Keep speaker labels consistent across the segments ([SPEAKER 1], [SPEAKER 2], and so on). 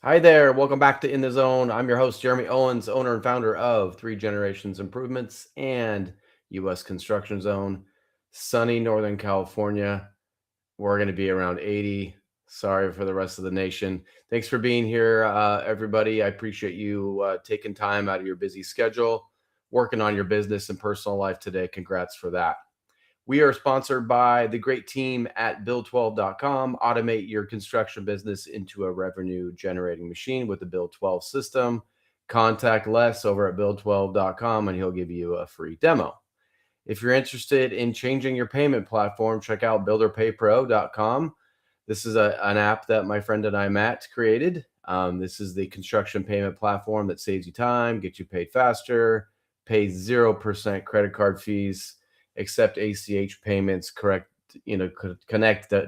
[SPEAKER 1] Hi there. Welcome back to In the Zone. I'm your host, Jeremy Owens, owner and founder of Three Generations Improvements and U.S. Construction Zone, sunny Northern California. We're going to be around 80. Sorry for the rest of the nation. Thanks for being here, everybody. I appreciate you taking time out of your busy schedule, working on your business and personal life today. Congrats for that. We are sponsored by the great team at build12.com. Automate your construction business into a revenue generating machine with the Build 12 system. Contact Les over at build12.com and he'll give you a free demo. If you're interested in changing your payment platform, check out builderpaypro.com. This is an app that my friend and I, Matt, created. This is the construction payment platform that saves you time, gets you paid faster, pays 0% credit card fees, accept ACH payments, connect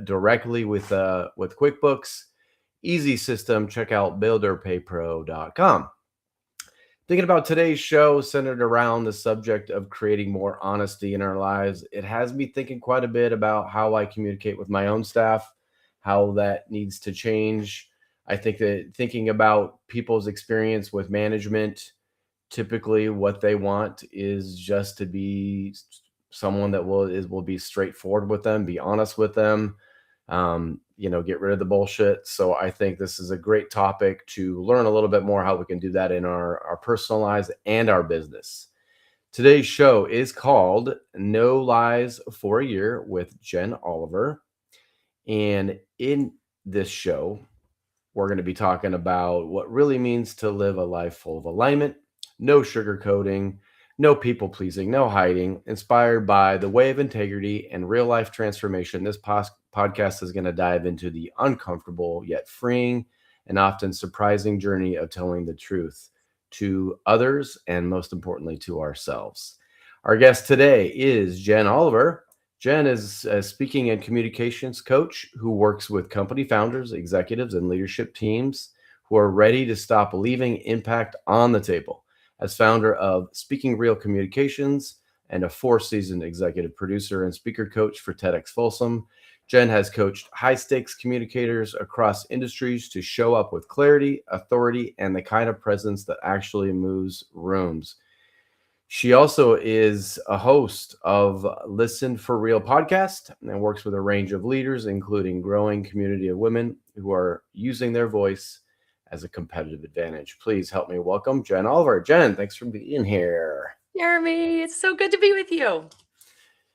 [SPEAKER 1] directly with QuickBooks. Easy system. Check out builderpaypro.com. Thinking about today's show centered around the subject of creating more honesty in our lives, it has me thinking quite a bit about how I communicate with my own staff, how that needs to change. I think that thinking about people's experience with management, typically what they want is just to be someone that will be straightforward with them, be honest with them, get rid of the bullshit. So I think this is a great topic to learn a little bit more how we can do that in our personal lives and our business. Today's show is called No Lies for a Year with Jen Oliver. And in this show, we're going to be talking about what really means to live a life full of alignment, no sugarcoating, no people pleasing, no hiding, inspired by the way of integrity and real life transformation. This podcast is going to dive into the uncomfortable yet freeing and often surprising journey of telling the truth to others and most importantly to ourselves. Our guest today is Jen Oliver. Jen is a speaking and communications coach who works with company founders, executives, and leadership teams who are ready to stop leaving impact on the table. As founder of Speaking Real Communications and a 4-season executive producer and speaker coach for TEDx Folsom, Jen has coached high-stakes communicators across industries to show up with clarity, authority, and the kind of presence that actually moves rooms. She also is a host of Listen for Real podcast and works with a range of leaders, including growing community of women who are using their voice as a competitive advantage. Please help me welcome Jen Oliver. Jen, thanks for being here.
[SPEAKER 2] Jeremy, it's so good to be with you.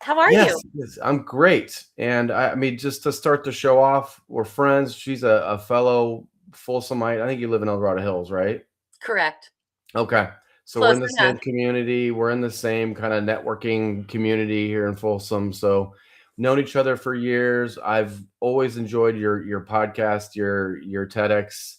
[SPEAKER 2] How are
[SPEAKER 1] Yes,
[SPEAKER 2] you?
[SPEAKER 1] yes, I'm great. And I mean, just to start the show off, we're friends. She's a fellow Folsomite. I think you live in El Dorado Hills, right?
[SPEAKER 2] Correct.
[SPEAKER 1] Okay. So we're
[SPEAKER 2] Close
[SPEAKER 1] in the
[SPEAKER 2] enough.
[SPEAKER 1] same community. We're in the same kind of networking community here in Folsom. So known each other for years. I've always enjoyed your podcast, your TEDx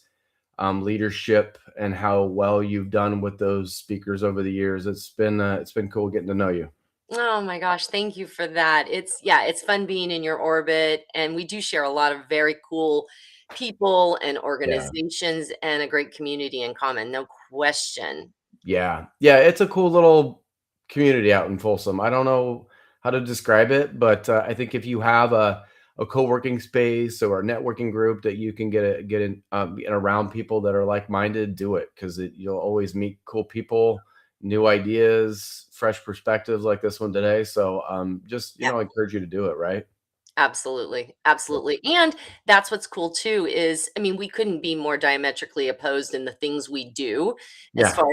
[SPEAKER 1] leadership, and how well you've done with those speakers over the years. It's been cool getting to know you.
[SPEAKER 2] Oh my gosh, thank you for that. It's fun being in your orbit, and we do share a lot of very cool people and
[SPEAKER 1] Yeah.
[SPEAKER 2] organizations and a great community in common, no question.
[SPEAKER 1] Yeah. Yeah. It's a cool little community out in Folsom. I don't know how to describe it, but I think if you have a co-working space or a networking group that you can get around people that are like-minded, do it because you'll always meet cool people, new ideas, fresh perspectives like this one today. So just,
[SPEAKER 2] Yeah.
[SPEAKER 1] I encourage you to do it, right?
[SPEAKER 2] Absolutely.
[SPEAKER 1] Yeah.
[SPEAKER 2] Absolutely. And that's what's cool too is I mean, we couldn't be more diametrically opposed in the things we do as
[SPEAKER 1] Yeah.
[SPEAKER 2] far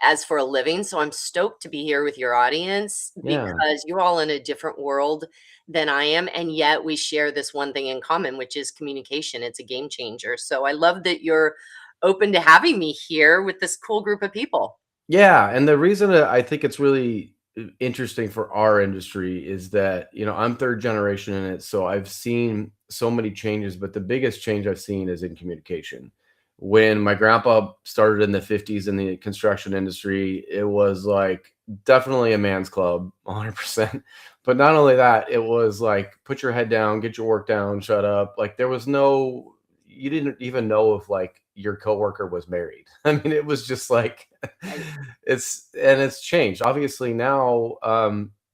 [SPEAKER 2] as for a living. So I'm stoked to be here with your audience
[SPEAKER 1] Yeah.
[SPEAKER 2] because you're all in a different world than I am. And yet we share this one thing in common, which is communication. It's a game changer. So I love that you're open to having me here with this cool group of people.
[SPEAKER 1] Yeah, and the reason that I think it's really interesting for our industry is that, I'm third generation in it, so I've seen so many changes, but the biggest change I've seen is in communication. When my grandpa started in the 50s in the construction industry, it was like definitely a man's club, 100%. But not only that, it was like put your head down, get your work down, shut up. Like there was no you didn't even know if like your coworker was married. I mean, it was just like
[SPEAKER 2] Right.
[SPEAKER 1] it's changed. Obviously now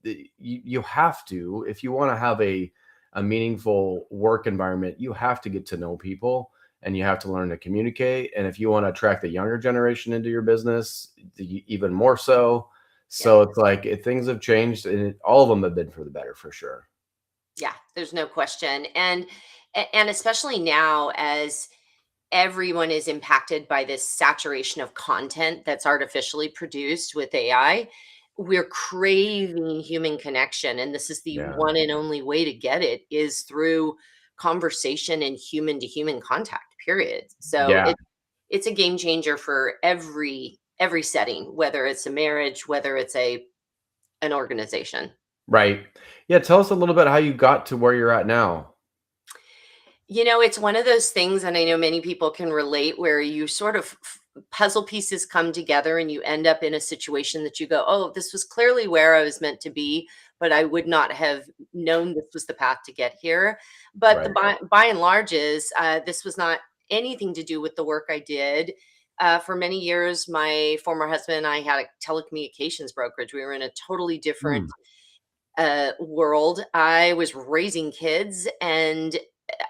[SPEAKER 1] you have to, if you want to have a meaningful work environment, you have to get to know people. and you have to learn to communicate. And if you want to attract the younger generation into your business, even more so.
[SPEAKER 2] Yeah.
[SPEAKER 1] So it's like things have changed, and all of them have been for the better for sure.
[SPEAKER 2] Yeah, there's no question. And especially now as everyone is impacted by this saturation of content that's artificially produced with AI. We're craving human connection, and this is the
[SPEAKER 1] Yeah.
[SPEAKER 2] one and only way to get it is through conversation and human to human contact, period. So
[SPEAKER 1] Yeah.
[SPEAKER 2] it's a game changer for every setting, whether it's a marriage, whether it's a an organization.
[SPEAKER 1] Right. Yeah. Tell us a little bit how you got to where you're at now.
[SPEAKER 2] It's one of those things, and I know many people can relate, where you sort of puzzle pieces come together and you end up in a situation that you go, oh, this was clearly where I was meant to be, but I would not have known this was the path to get here. But
[SPEAKER 1] Right.
[SPEAKER 2] by and large is this was not anything to do with the work I did. For many years, my former husband and I had a telecommunications brokerage. We were in a totally different
[SPEAKER 1] Mm.
[SPEAKER 2] world. I was raising kids, and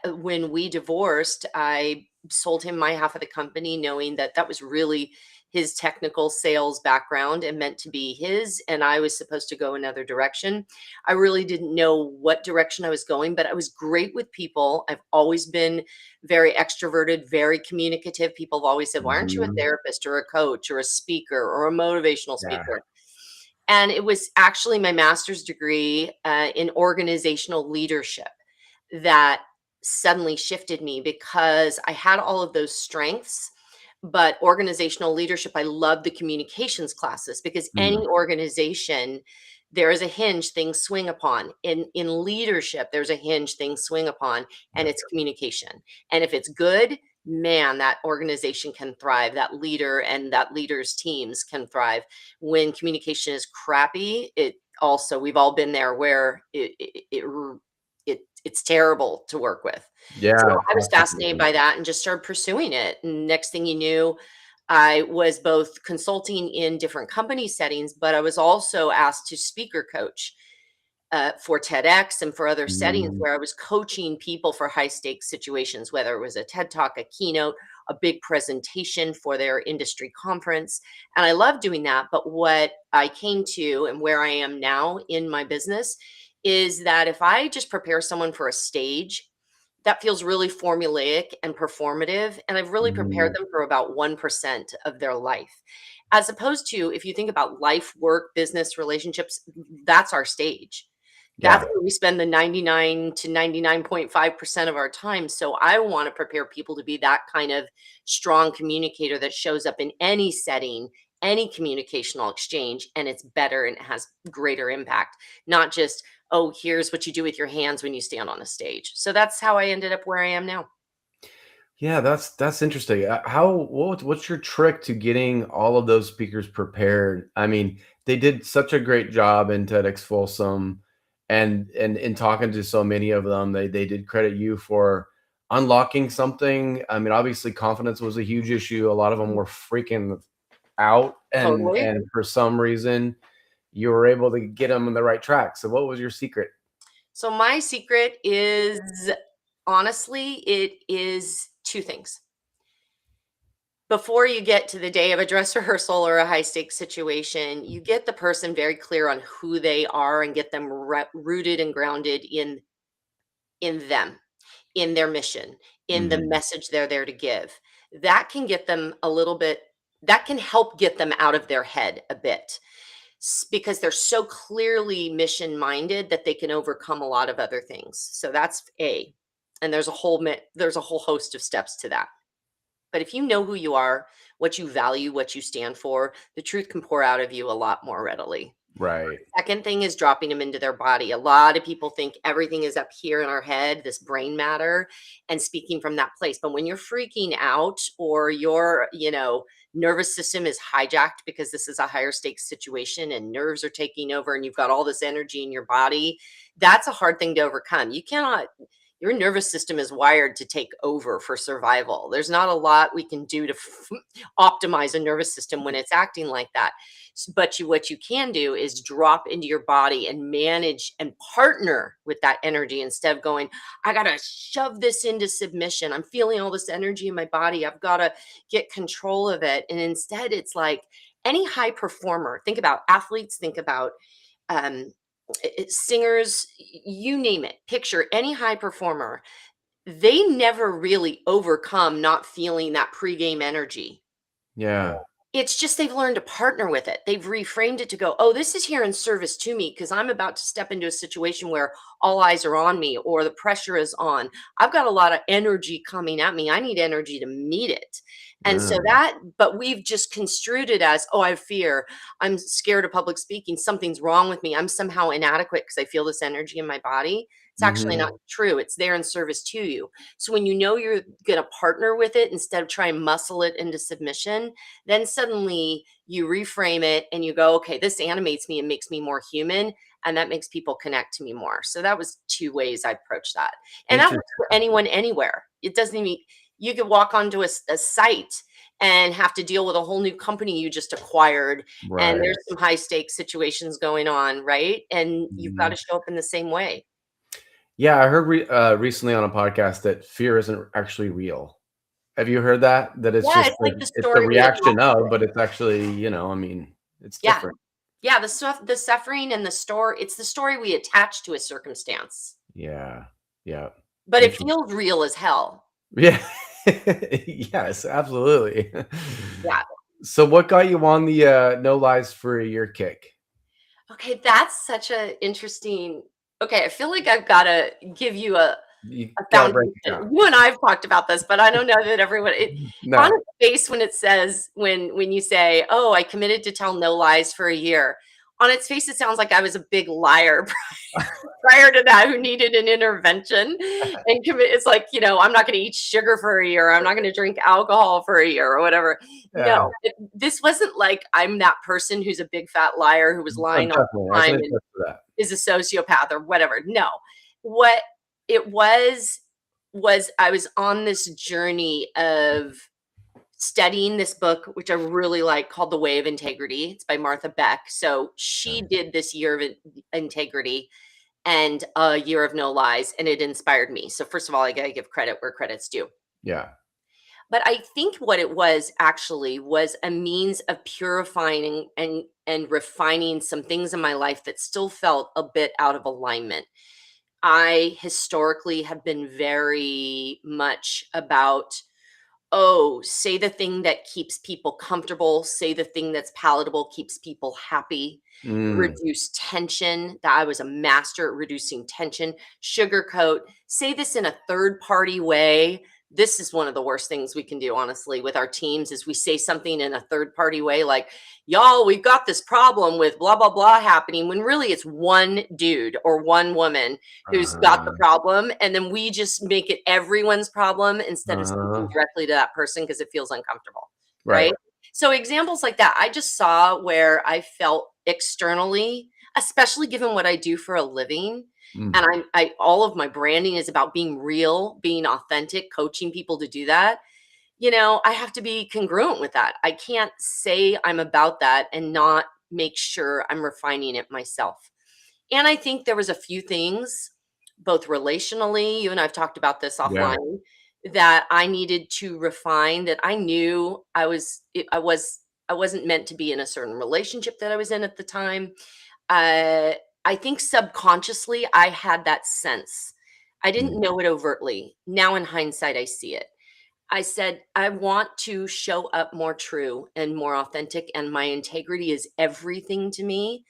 [SPEAKER 2] when we divorced, I sold him my half of the company, knowing that that was really his technical sales background and meant to be his. And I was supposed to go another direction. I really didn't know what direction I was going, but I was great with people. I've always been very extroverted, very communicative. People have always said, why aren't you a
[SPEAKER 1] Mhm.
[SPEAKER 2] therapist or a coach or a speaker or a motivational
[SPEAKER 1] Yeah.
[SPEAKER 2] speaker? And it was actually my master's degree in organizational leadership that suddenly shifted me because I had all of those strengths. But organizational leadership, I love the communications classes because
[SPEAKER 1] Mm.
[SPEAKER 2] any organization, there is a hinge things swing upon. In leadership, there's a hinge things swing upon, and
[SPEAKER 1] Yeah.
[SPEAKER 2] it's communication. And if it's good, man, that organization can thrive. That leader and that leader's teams can thrive. When communication is crappy, it also, we've all been there where it's terrible to work with. So
[SPEAKER 1] Yeah.
[SPEAKER 2] I was fascinated
[SPEAKER 1] Absolutely.
[SPEAKER 2] by that and just started pursuing it. And next thing you knew, I was both consulting in different company settings, but I was also asked to speaker coach for TEDx and for other settings
[SPEAKER 1] Mm.
[SPEAKER 2] where I was coaching people for high stakes situations, whether it was a TED talk, a keynote, a big presentation for their industry conference. And I love doing that. But what I came to and where I am now in my business is that if I just prepare someone for a stage, that feels really formulaic and performative. And I've really prepared
[SPEAKER 1] Mhm.
[SPEAKER 2] them for about 1% of their life. As opposed to if you think about life, work, business, relationships, that's our stage. That's
[SPEAKER 1] Yeah.
[SPEAKER 2] where we spend the 99 to 99.5% of our time. So I want to prepare people to be that kind of strong communicator that shows up in any setting, any communicational exchange, and it's better and it has greater impact, not just, oh, here's what you do with your hands when you stand on a stage. So that's how I ended up where I am now.
[SPEAKER 1] Yeah, that's interesting. What's your trick to getting all of those speakers prepared? I mean, they did such a great job in TEDx Folsom, and in talking to so many of them, they did credit you for unlocking something. I mean, obviously confidence was a huge issue. A lot of them were freaking out,
[SPEAKER 2] Totally.
[SPEAKER 1] and for some reason you were able to get them on the right track. So what was your secret?
[SPEAKER 2] So my secret is honestly, it is two things. Before you get to the day of a dress rehearsal or a high stakes situation, you get the person very clear on who they are and get them rooted and grounded in them, in their mission, in the
[SPEAKER 1] Mhm.
[SPEAKER 2] message they're there to give. That can get them a little bit, that can help get them out of their head a bit because they're so clearly mission minded that they can overcome a lot of other things. So that's A. And there's a whole host of steps to that. But if you know who you are, what you value, what you stand for, the truth can pour out of you a lot more readily.
[SPEAKER 1] Right.
[SPEAKER 2] Second thing is dropping them into their body. A lot of people think everything is up here in our head, this brain matter, and speaking from that place. But when you're freaking out or your, nervous system is hijacked because this is a higher stakes situation and nerves are taking over and you've got all this energy in your body, that's a hard thing to overcome. You cannot your nervous system is wired to take over for survival. There's not a lot we can do to optimize a nervous system when it's acting like that. But what you can do is drop into your body and manage and partner with that energy instead of going, I got to shove this into submission. I'm feeling all this energy in my body. I've got to get control of it. And instead, it's like any high performer, think about athletes, think about um, singers, you name it, picture any high performer, they never really overcome not feeling that pregame energy.
[SPEAKER 1] Yeah.
[SPEAKER 2] It's just they've learned to partner with it. They've reframed it to go, "Oh, this is here in service to me because I'm about to step into a situation where all eyes are on me or the pressure is on. I've got a lot of energy coming at me. I need energy to meet it." And so
[SPEAKER 1] Mm.
[SPEAKER 2] that, but we've just construed it as, "Oh, I have fear. I'm scared of public speaking. Something's wrong with me. I'm somehow inadequate because I feel this energy in my body." It's actually not
[SPEAKER 1] Mhm.
[SPEAKER 2] true. It's there in service to you. So when you know you're going to partner with it instead of try and muscle it into submission, then suddenly you reframe it and you go, okay, this animates me and makes me more human. And that makes people connect to me more. So that was two ways I approached that. And that
[SPEAKER 1] Interesting.
[SPEAKER 2] works for anyone, anywhere. It doesn't even, you could walk onto a site and have to deal with a whole new company you just acquired. And
[SPEAKER 1] Right.
[SPEAKER 2] there's some high stakes situations going on, right? And you've got to
[SPEAKER 1] Mhm.
[SPEAKER 2] show up in the same way.
[SPEAKER 1] Yeah, I heard recently on a podcast that fear isn't actually real. Have you heard that? That it's
[SPEAKER 2] Yeah,
[SPEAKER 1] just
[SPEAKER 2] it's like the
[SPEAKER 1] it's the
[SPEAKER 2] story we
[SPEAKER 1] reaction
[SPEAKER 2] attach to
[SPEAKER 1] of,
[SPEAKER 2] it.
[SPEAKER 1] but it's actually, I mean, it's
[SPEAKER 2] Yeah.
[SPEAKER 1] different.
[SPEAKER 2] Yeah, the suffering and the story, it's the story we attach to a circumstance.
[SPEAKER 1] Yeah. Yeah.
[SPEAKER 2] But it
[SPEAKER 1] Interesting.
[SPEAKER 2] feels real as hell.
[SPEAKER 1] Yeah. Yes, absolutely.
[SPEAKER 2] Yeah.
[SPEAKER 1] So what got you on the no lies for a year kick?
[SPEAKER 2] Okay, that's such a interesting. Okay, I feel like I've gotta give you
[SPEAKER 1] You
[SPEAKER 2] a
[SPEAKER 1] gotta break it
[SPEAKER 2] foundation.
[SPEAKER 1] down.
[SPEAKER 2] You and I have talked about this, but I don't know that everyone on
[SPEAKER 1] No.
[SPEAKER 2] its face when it says when you say, "Oh, I committed to tell no lies for a year." On its face, it sounds like I was a big liar prior to that who needed an intervention and commit. It's like, I'm not going to eat sugar for a year. I'm not going to drink alcohol for a year or whatever.
[SPEAKER 1] Yeah.
[SPEAKER 2] No, this wasn't like I'm that person who's a big fat liar who was lying all
[SPEAKER 1] Definitely.
[SPEAKER 2] the
[SPEAKER 1] I can
[SPEAKER 2] time and
[SPEAKER 1] attest to that.
[SPEAKER 2] is a sociopath or whatever. No, what it was I was on this journey of studying this book, which I really like, called The Way of Integrity. It's by Martha Beck. So she did this year of integrity and a year of no lies, and it inspired me. So first of all, I gotta give credit where credit's due.
[SPEAKER 1] Yeah.
[SPEAKER 2] But I think what it was actually was a means of purifying and refining some things in my life that still felt a bit out of alignment. I historically have been very much about, oh, say the thing that keeps people comfortable, say the thing that's palatable, keeps people happy,
[SPEAKER 1] Mm.
[SPEAKER 2] reduce tension. That I was a master at reducing tension, sugarcoat, say this in a third party way. This is one of the worst things we can do, honestly, with our teams is we say something in a third party way like, y'all, we've got this problem with blah, blah, blah happening, when really it's one dude or one woman who's got the
[SPEAKER 1] Uh-huh.
[SPEAKER 2] problem, and then we just make it everyone's problem instead of speaking
[SPEAKER 1] Uh-huh.
[SPEAKER 2] directly to that person because it feels uncomfortable, right?
[SPEAKER 1] Right.
[SPEAKER 2] So examples like that, I just saw where I felt externally, especially given what I do for a living,
[SPEAKER 1] Mm.
[SPEAKER 2] and I all of my branding is about being real, being authentic, coaching people to do that. I have to be congruent with that. I can't say I'm about that and not make sure I'm refining it myself. And I think there was a few things, both relationally, you and I've talked about this
[SPEAKER 1] Yeah.
[SPEAKER 2] offline, that I needed to refine, that I knew I wasn't meant to be in a certain relationship that I was in at the time. Uh, I think subconsciously I had that sense. I didn't
[SPEAKER 1] Mm.
[SPEAKER 2] know it overtly. Now in hindsight, I see it. I said, I want to show up more true and more authentic, and my integrity is everything to me.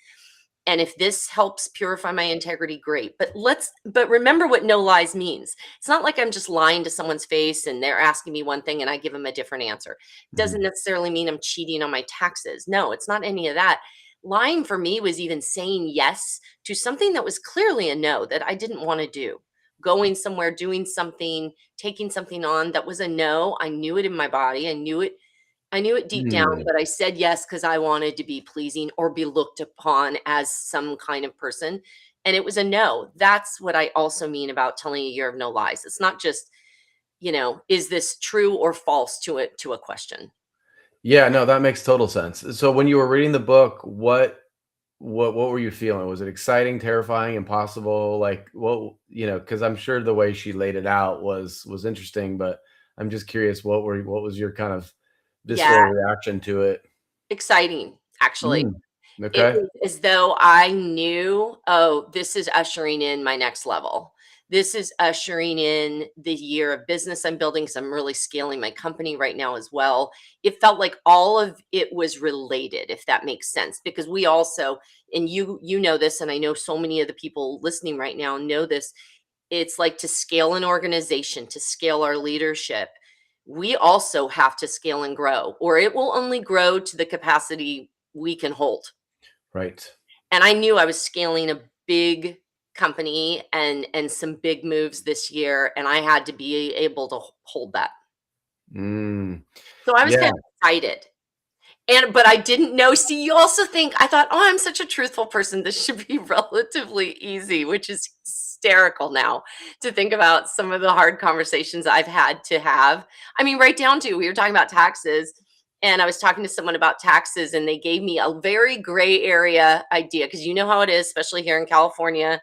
[SPEAKER 2] And if this helps purify my integrity, great. But remember what no lies means. It's not like I'm just lying to someone's face and they're asking me one thing and I give them a different answer. Doesn't
[SPEAKER 1] Mhm.
[SPEAKER 2] necessarily mean I'm cheating on my taxes. No, it's not any of that. Lying for me was even saying yes to something that was clearly a no, that I didn't want to do. Going somewhere, doing something, taking something on that was a no. I knew it in my body. I knew it deep down,
[SPEAKER 1] Mm.
[SPEAKER 2] but I said yes because I wanted to be pleasing or be looked upon as some kind of person. and it was a no. That's what I also mean about telling a year of no lies. It's not just, is this true or false to a question.
[SPEAKER 1] Yeah, no, that makes total sense. So when you were reading the book, what were you feeling? Was it exciting, terrifying, impossible? Like, because I'm sure the way she laid it out was interesting, but I'm just curious, what was your kind of
[SPEAKER 2] Yeah,
[SPEAKER 1] visceral reaction to it?
[SPEAKER 2] exciting, actually.
[SPEAKER 1] Mm,
[SPEAKER 2] It
[SPEAKER 1] okay.
[SPEAKER 2] was as though I knew, "Oh, this is ushering in my next level. This is ushering in the year of business I'm building, because 'cause I'm really scaling my company right now as well." It felt like all of it was related, if that makes sense, because we also, and you know this, and I know so many of the people listening right now know this, it's like to scale an organization, to scale our leadership, we also have to scale and grow, or it will only grow to the capacity we can hold.
[SPEAKER 1] Right.
[SPEAKER 2] And I knew I was scaling a big company and some big moves this year, and I had to be able to hold that.
[SPEAKER 1] Mm,
[SPEAKER 2] So I was
[SPEAKER 1] yeah,
[SPEAKER 2] kind of excited. But I didn't know, see, you also think, I thought, "Oh, I'm such a truthful person. This should be relatively easy," which is hysterical now to think about some of the hard conversations I've had to have. I mean, right down to, we were talking about taxes, and I was talking to someone about taxes, and they gave me a very gray area idea, because you know how it is, especially here in California,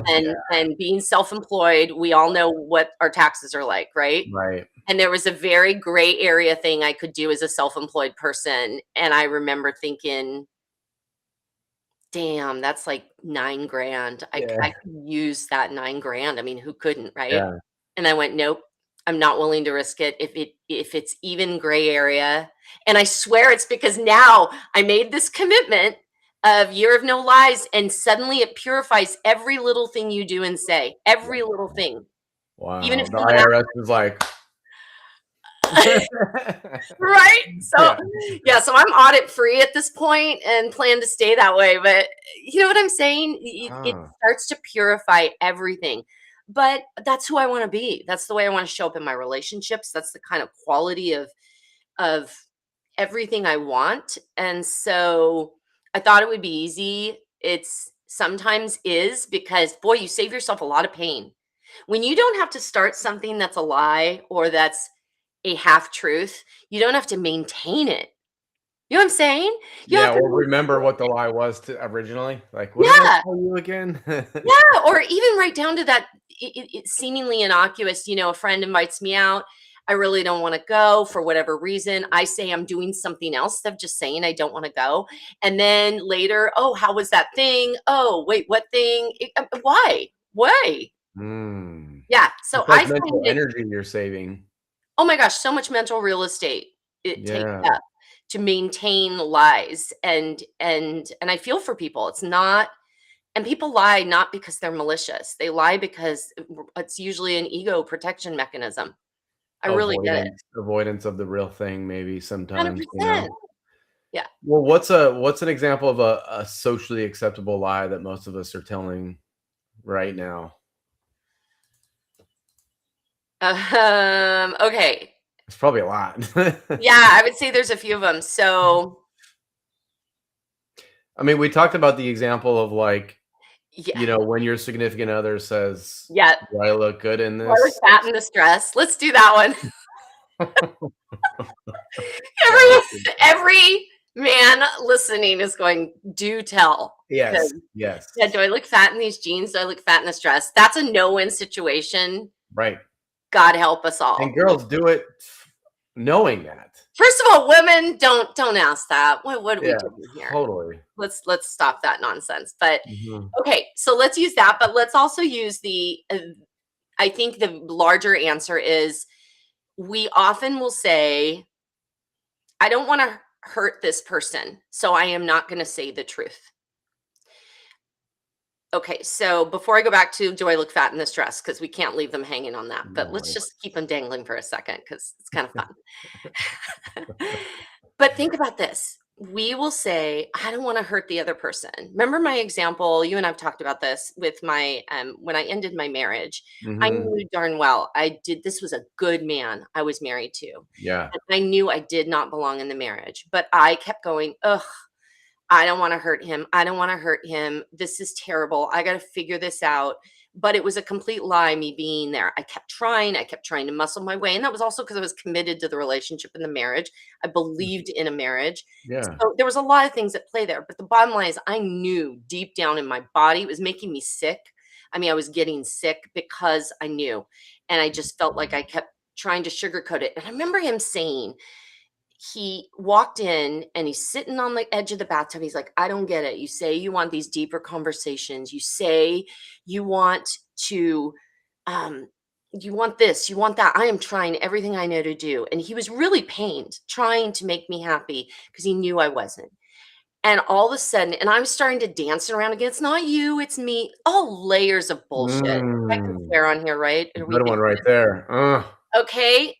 [SPEAKER 1] yeah,
[SPEAKER 2] and being self-employed, we all know what our taxes are like, right?
[SPEAKER 1] right.
[SPEAKER 2] And there was a very gray area thing I could do as a self-employed person, and I remember thinking, "Damn, that's like 9 grand. I
[SPEAKER 1] Yeah,
[SPEAKER 2] could use that 9 grand. I mean, who couldn't, right?"
[SPEAKER 1] yeah,
[SPEAKER 2] And I went, "Nope, I'm not willing to risk it if it's even gray area." And I swear it's because now I made this commitment of year of no lies, and suddenly it purifies every little thing you do and say, every little thing. Even
[SPEAKER 1] wow.
[SPEAKER 2] if
[SPEAKER 1] The
[SPEAKER 2] someone
[SPEAKER 1] IRS is like
[SPEAKER 2] right? So,
[SPEAKER 1] yeah.
[SPEAKER 2] yeah, so I'm audit free at this point and plan to stay that way, but you know what I'm saying? It
[SPEAKER 1] Huh.
[SPEAKER 2] starts to purify everything. But that's who I wanna be. That's the way I wanna show up in my relationships. That's the kind of quality of everything I want, and so I thought it would be easy. It's sometimes is, because, boy, you save yourself a lot of pain. When you don't have to start something that's a lie or that's a half truth, you don't have to maintain it. You know what I'm saying? You
[SPEAKER 1] Yeah,
[SPEAKER 2] have to
[SPEAKER 1] or remember
[SPEAKER 2] maintain
[SPEAKER 1] what the
[SPEAKER 2] it.
[SPEAKER 1] lie was to originally. Like, "What did I
[SPEAKER 2] Yeah,
[SPEAKER 1] tell you again?"
[SPEAKER 2] yeah, or even right down to that seemingly innocuous, a friend invites me out. I really don't want to go for whatever reason. I say I'm doing something else instead of just saying I don't want to go. And then later, "Oh, how was that thing? Oh, wait, what thing? Why? Why?"
[SPEAKER 1] Mm.
[SPEAKER 2] Yeah. So
[SPEAKER 1] It's like
[SPEAKER 2] I
[SPEAKER 1] mental
[SPEAKER 2] find it,
[SPEAKER 1] energy you're saving.
[SPEAKER 2] oh my gosh, so much mental real estate it takes
[SPEAKER 1] Yeah.
[SPEAKER 2] up to maintain lies, and I feel for people. It's not, and people lie not because they're malicious. They lie because it's usually an ego protection mechanism. I really get it.
[SPEAKER 1] Avoidance of the real thing maybe sometimes, you know?
[SPEAKER 2] 100%. Yeah.
[SPEAKER 1] Well, what's an example of a socially acceptable lie that most of us are telling right now?
[SPEAKER 2] Okay.
[SPEAKER 1] It's probably a lot.
[SPEAKER 2] Yeah, I would say there's a few of them. So,
[SPEAKER 1] I mean, we talked about the example of, like,
[SPEAKER 2] yeah,
[SPEAKER 1] when your significant other says,
[SPEAKER 2] yeah.
[SPEAKER 1] "Do I look good in
[SPEAKER 2] Or
[SPEAKER 1] this?"
[SPEAKER 2] fat and the stress. Let's do that one.
[SPEAKER 1] Sorry.
[SPEAKER 2] Every man listening is going, "Do tell."
[SPEAKER 1] Yes,
[SPEAKER 2] 'Cause,
[SPEAKER 1] yes.
[SPEAKER 2] yeah, do I look fat in these jeans? Do I look fat in this dress? That's a no-win situation.
[SPEAKER 1] Right.
[SPEAKER 2] God help us
[SPEAKER 1] And
[SPEAKER 2] all.
[SPEAKER 1] girls do it knowing that.
[SPEAKER 2] First of all, women, don't ask that. What are we
[SPEAKER 1] Yeah,
[SPEAKER 2] doing here?
[SPEAKER 1] totally.
[SPEAKER 2] Let's stop that nonsense. But
[SPEAKER 1] Mhm.
[SPEAKER 2] okay, so let's use that, but let's also use I think the larger answer is, we often will say, "I don't want to hurt this person, so I am not going to say the truth." Okay, so before I go back to, do I look fat in this dress? Because we can't leave them hanging on that. But let's
[SPEAKER 1] No.
[SPEAKER 2] just keep them dangling for a second, because it's kind of fun. But think about this. We will say, "I don't want to hurt the other person." Remember my example? You and I've talked about this with my when I ended my marriage. I
[SPEAKER 1] Mhm.
[SPEAKER 2] knew darn well this was a good man I was married to.
[SPEAKER 1] Yeah.
[SPEAKER 2] And I knew I did not belong in the marriage, but I kept going, "Ugh, I don't wanna hurt him. I don't wanna hurt him. This is terrible. I gotta figure this out. But it was a complete lie, me being there. I kept trying to muscle my way, and that was also because I was committed to the relationship and the marriage. I believed in a marriage.
[SPEAKER 1] Yeah.
[SPEAKER 2] So, there was a lot of things at play there, but the bottom line is I knew deep down in my body it was making me sick. I mean, I was getting sick because I knew, and I just felt like I kept trying to sugarcoat it, and I remember him saying, he walked in and he's sitting on the edge of the bathtub. He's like, I don't get it. You say you want these deeper conversations. You say you want to, um, you want this, you want that. I am trying everything I know to do. And he was really pained, trying to make me happy because he knew I wasn't. And all of a sudden, and I'm starting to dance around again. It's not you, it's me. All layers of bullshit. I can
[SPEAKER 1] Mm,
[SPEAKER 2] swear on here, right? Are we
[SPEAKER 1] good
[SPEAKER 2] good?
[SPEAKER 1] one right there.
[SPEAKER 2] Okay,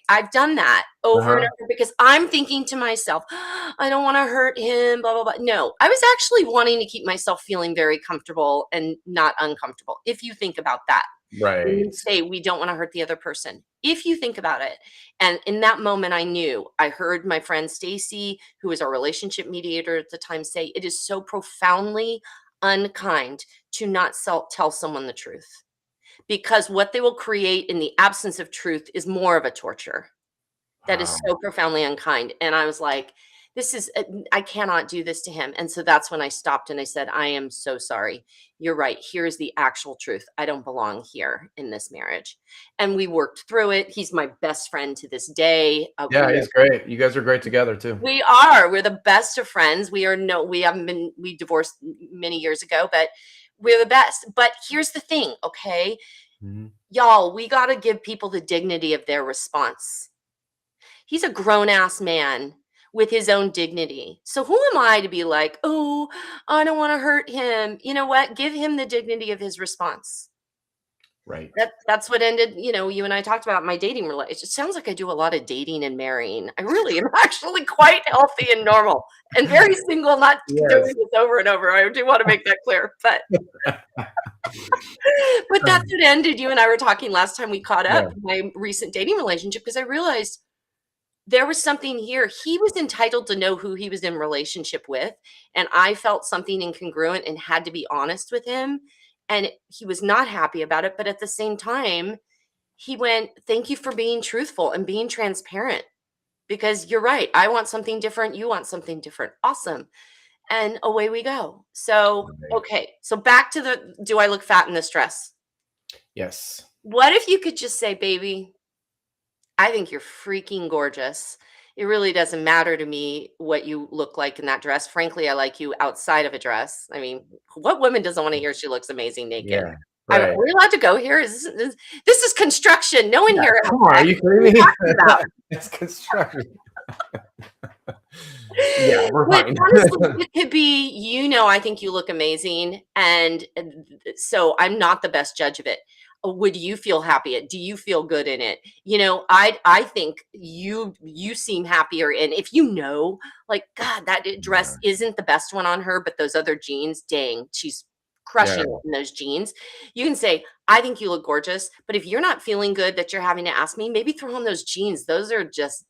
[SPEAKER 2] I've done that over and
[SPEAKER 1] Uh-huh.
[SPEAKER 2] over because I'm thinking to myself, I don't want to hurt him, blah, blah, blah. No, I was actually wanting to keep myself feeling very comfortable and not uncomfortable. If you think about that, when you
[SPEAKER 1] Right.
[SPEAKER 2] say we don't want to hurt the other person, if you think about it, and in that moment, I knew I heard my friend Stacy, who was our relationship mediator at the time, say it is so profoundly unkind to not tell someone the truth because what they will create in the absence of truth is more of a torture. That is
[SPEAKER 1] Wow.
[SPEAKER 2] so profoundly unkind. And I was like, this is, I cannot do this to him. And so that's when I stopped and I said, I am so sorry. You're right. Here's the actual truth. I don't belong here in this marriage. And we worked through it. He's my best friend to this day.
[SPEAKER 1] Yeah, he's great. You guys are great together too.
[SPEAKER 2] We are. We're the best of friends. We haven't been, we divorced many years ago, but we're the best. But here's the thing, okay?
[SPEAKER 1] Mhm.
[SPEAKER 2] Y'all, we got to give people the dignity of their response. He's a grown ass man with his own dignity. So who am I to be like, oh, I don't want to hurt him? You know what? Give him the dignity of his response.
[SPEAKER 1] Right.
[SPEAKER 2] That's what ended, you and I talked about my dating relationship. It sounds like I do a lot of dating and marrying. I really am actually quite healthy and normal and very single, not
[SPEAKER 1] Yes.
[SPEAKER 2] doing this over and over. I do want to make that clear. But that's what ended. You and I were talking last time we caught up,
[SPEAKER 1] Yeah.
[SPEAKER 2] my recent dating relationship, because I realized there was something here. He was entitled to know who he was in relationship with, and I felt something incongruent and had to be honest with him, and he was not happy about it, but at the same time, he went, "Thank you for being truthful and being transparent because you're right. I want something different, you want something different. Awesome." And away we go. So,
[SPEAKER 1] Right.
[SPEAKER 2] okay, so back to the do I look fat in this dress?
[SPEAKER 1] Yes.
[SPEAKER 2] What if you could just say, "Baby, I think you're freaking gorgeous. It really doesn't matter to me what you look like in that dress. Frankly, I like you outside of a dress." I mean, what woman doesn't want to hear she looks amazing naked?
[SPEAKER 1] Yeah.
[SPEAKER 2] Are
[SPEAKER 1] Right.
[SPEAKER 2] we allowed to go here? This is construction. No one
[SPEAKER 1] Yeah,
[SPEAKER 2] here has
[SPEAKER 1] come on, are
[SPEAKER 2] sex.
[SPEAKER 1] you
[SPEAKER 2] What are you
[SPEAKER 1] kidding me?
[SPEAKER 2] talking about?
[SPEAKER 1] It's construction. Yeah, we're
[SPEAKER 2] But
[SPEAKER 1] fine.
[SPEAKER 2] honestly, it could be, I think you look amazing, and so I'm not the best judge of it. Would you feel happy? Do you feel good in it? I think you seem happier, and if like, God, that dress
[SPEAKER 1] Yeah.
[SPEAKER 2] isn't the best one on her, but those other jeans, dang, she's
[SPEAKER 1] Yeah.
[SPEAKER 2] crushing it in those jeans. You can say, I think you look gorgeous, but if you're not feeling good that you're having to ask me, maybe throw on those jeans. Those are just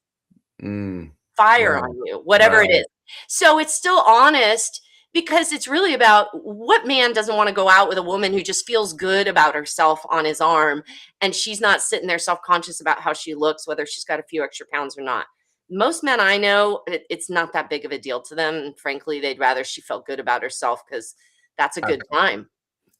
[SPEAKER 1] Mm.
[SPEAKER 2] fire
[SPEAKER 1] Right.
[SPEAKER 2] on you, whatever it
[SPEAKER 1] Right.
[SPEAKER 2] is. So it's still honest because it's really about what man doesn't want to go out with a woman who just feels good about herself on his arm and she's not sitting there self-conscious about how she looks, whether she's got a few extra pounds or not. Most men I know, it's not that big of a deal to them. And frankly, they'd rather she felt good about herself because that's a
[SPEAKER 1] Ab
[SPEAKER 2] good time.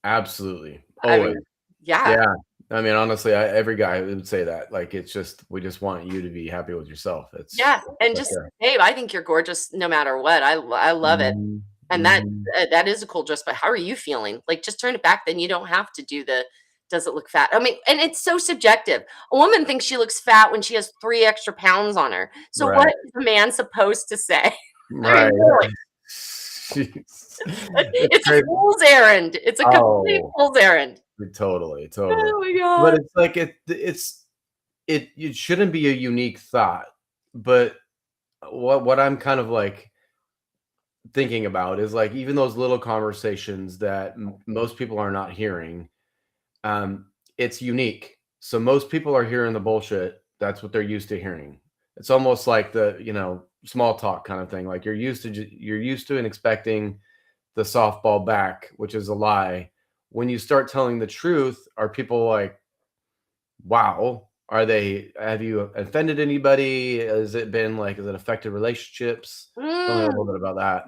[SPEAKER 1] absolutely.
[SPEAKER 2] I
[SPEAKER 1] Always.
[SPEAKER 2] mean, yeah,
[SPEAKER 1] Yeah. I mean, honestly, every guy would say that. Like, it's just we just want you to be happy with yourself.
[SPEAKER 2] yeah.
[SPEAKER 1] It's
[SPEAKER 2] And
[SPEAKER 1] right
[SPEAKER 2] just,
[SPEAKER 1] there.
[SPEAKER 2] babe, I think you're gorgeous no matter what. I love it.
[SPEAKER 1] Mhm.
[SPEAKER 2] And
[SPEAKER 1] Mhm.
[SPEAKER 2] that is a cool dress, but how are you feeling? Like, just turn it back, then you don't have to do the, "Does it look fat?" I mean, and it's so subjective. A woman thinks she looks fat when she has 3 extra pounds on her. So what
[SPEAKER 1] Right.
[SPEAKER 2] is a man supposed to say? I mean,
[SPEAKER 1] Right.
[SPEAKER 2] really,
[SPEAKER 1] Jeez. It's
[SPEAKER 2] it's a
[SPEAKER 1] crazy.
[SPEAKER 2] fool's errand. It's a complete
[SPEAKER 1] Oh,
[SPEAKER 2] fool's errand.
[SPEAKER 1] totally, totally.
[SPEAKER 2] Oh my
[SPEAKER 1] But
[SPEAKER 2] god.
[SPEAKER 1] it's like it shouldn't be a unique thought, but what I'm kind of like thinking about is like even those little conversations that most people are not hearing. It's unique. So most people are hearing the bullshit. That's what they're used to hearing. it's almost like the, small talk kind of thing. Like you're used to and expecting the softball back, which is a lie. When you start telling the truth, are people like, wow, have you offended anybody? Has it affected relationships? Tell me a little
[SPEAKER 2] Mm.
[SPEAKER 1] bit about that.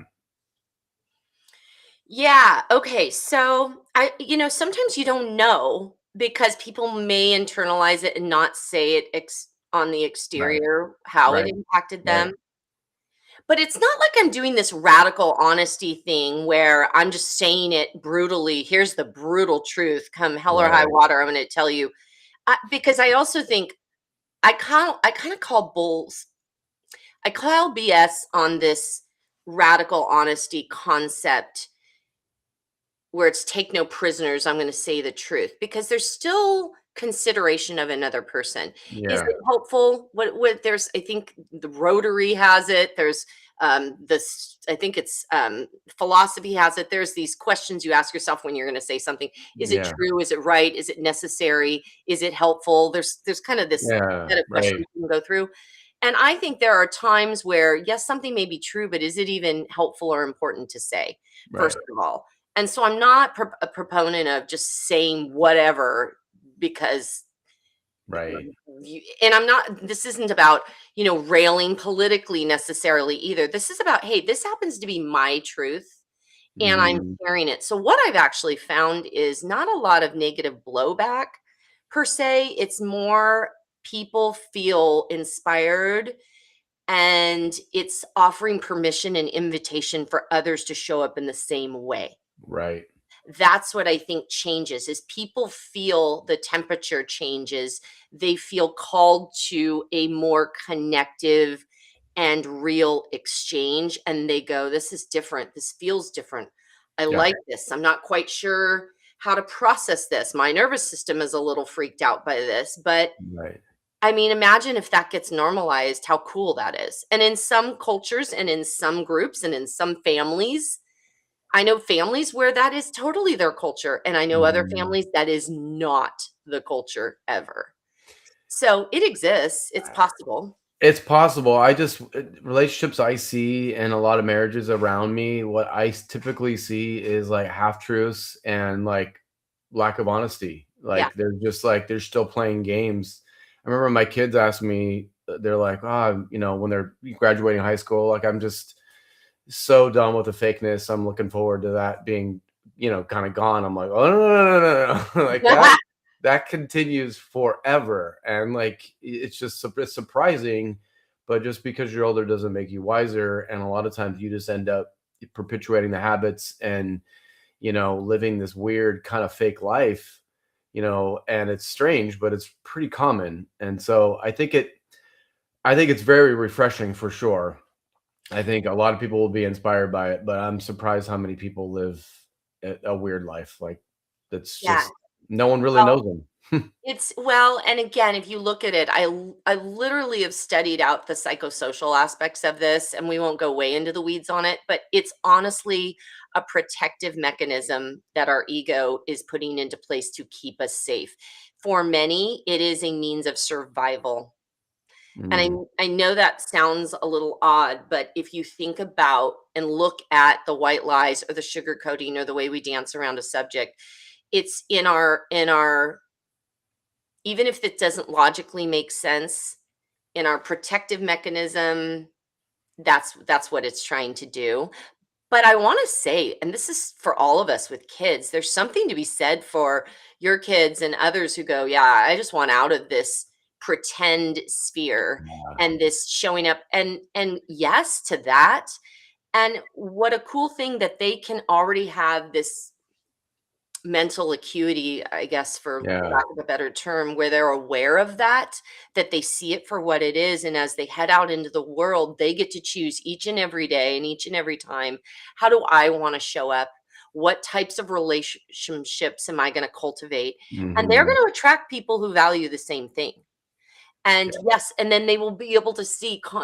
[SPEAKER 2] Yeah. Okay. So sometimes you don't know because people may internalize it and not say it on the
[SPEAKER 1] Right,
[SPEAKER 2] exterior how it
[SPEAKER 1] right,
[SPEAKER 2] impacted
[SPEAKER 1] right,
[SPEAKER 2] them. But it's not like I'm doing this radical honesty thing where I'm just saying it brutally. Here's the brutal truth. Come hell or high
[SPEAKER 1] right.
[SPEAKER 2] water, I'm going to tell you. Because I also think I kind of call bulls. I call BS on this radical honesty concept where it's take no prisoners, I'm going to say the truth because there's still consideration of another person. Is
[SPEAKER 1] Yeah,
[SPEAKER 2] it helpful? What there's I think the Rotary has it. There's this I think it's philosophy has it. There's these questions you ask yourself when you're going to say something. Is it
[SPEAKER 1] yeah,
[SPEAKER 2] true? Is it right? Is it necessary? Is it helpful? There's kind of this
[SPEAKER 1] yeah,
[SPEAKER 2] set of
[SPEAKER 1] right,
[SPEAKER 2] questions you can go through. And I think there are times where yes, something may be true, but is it even helpful or important to say? First
[SPEAKER 1] right,
[SPEAKER 2] of all, and so I'm not a proponent of just saying whatever because
[SPEAKER 1] right.
[SPEAKER 2] and I'm not this isn't about, railing politically necessarily either. This is about, hey, this happens to be my truth and I'm
[SPEAKER 1] Mhm.
[SPEAKER 2] sharing it. So what I've actually found is not a lot of negative blowback per se. It's more people feel inspired and it's offering permission and invitation for others to show up in the same way.
[SPEAKER 1] Right,
[SPEAKER 2] That's what I think changes is people feel the temperature changes. They feel called to a more connective and real exchange and they go, this is different. This feels different. I
[SPEAKER 1] yeah,
[SPEAKER 2] like this. I'm not quite sure how to process this. My nervous system is a little freaked out by this, but
[SPEAKER 1] right.
[SPEAKER 2] I mean, imagine if that gets normalized, how cool that is. And in some cultures and in some groups and in some families, I know families where that is totally their culture, and I know other
[SPEAKER 1] Mhm.
[SPEAKER 2] families that is not the culture ever. So it exists, it's possible.
[SPEAKER 1] It's possible. Relationships I see in a lot of marriages around me, what typically see is like half truths and like lack of honesty.
[SPEAKER 2] Yeah.
[SPEAKER 1] Like they're still playing games. I remember my kids asked me, they're like, oh, when they're graduating high school, like I'm just so done with the fakeness. I'm looking forward to that being, kind of gone. I'm like, oh no, no, no, no, no, no. Like that continues forever. And like it's just it's surprising, but just because you're older doesn't make you wiser. And a lot of times you just end up perpetuating the habits and living this weird kind of fake life, and it's strange, but it's pretty common. And so I think it's very refreshing for sure. I think a lot of people will be inspired by it, but I'm surprised how many people live a weird life. Like that's
[SPEAKER 2] Yeah.
[SPEAKER 1] just no one really
[SPEAKER 2] Well,
[SPEAKER 1] knows them.
[SPEAKER 2] and again, if you look at it, I literally have studied out the psychosocial aspects of this, and we won't go way into the weeds on it, but it's honestly a protective mechanism that our ego is putting into place to keep us safe. For many, it is a means of survival. And
[SPEAKER 1] Mm,
[SPEAKER 2] I know that sounds a little odd, but if you think about and look at the white lies or the sugarcoating or the way we dance around a subject, it's in our even if it doesn't logically make sense, in our protective mechanism, that's what it's trying to do. But I want to say, and this is for all of us with kids, there's something to be said for your kids and others who go, yeah, I just want out of this pretend sphere
[SPEAKER 1] yeah,
[SPEAKER 2] and this showing up and yes to that. And what a cool thing that they can already have this mental acuity, I guess, for
[SPEAKER 1] yeah,
[SPEAKER 2] lack of a better term, where they're aware of that, that they see it for what it is. And as they head out into the world, they get to choose each and every day and each and every time, how do I want to show up? What types of relationships am I going to cultivate? And they're
[SPEAKER 1] mhm,
[SPEAKER 2] going to attract people who value the same thing. And yes, and then they will be able to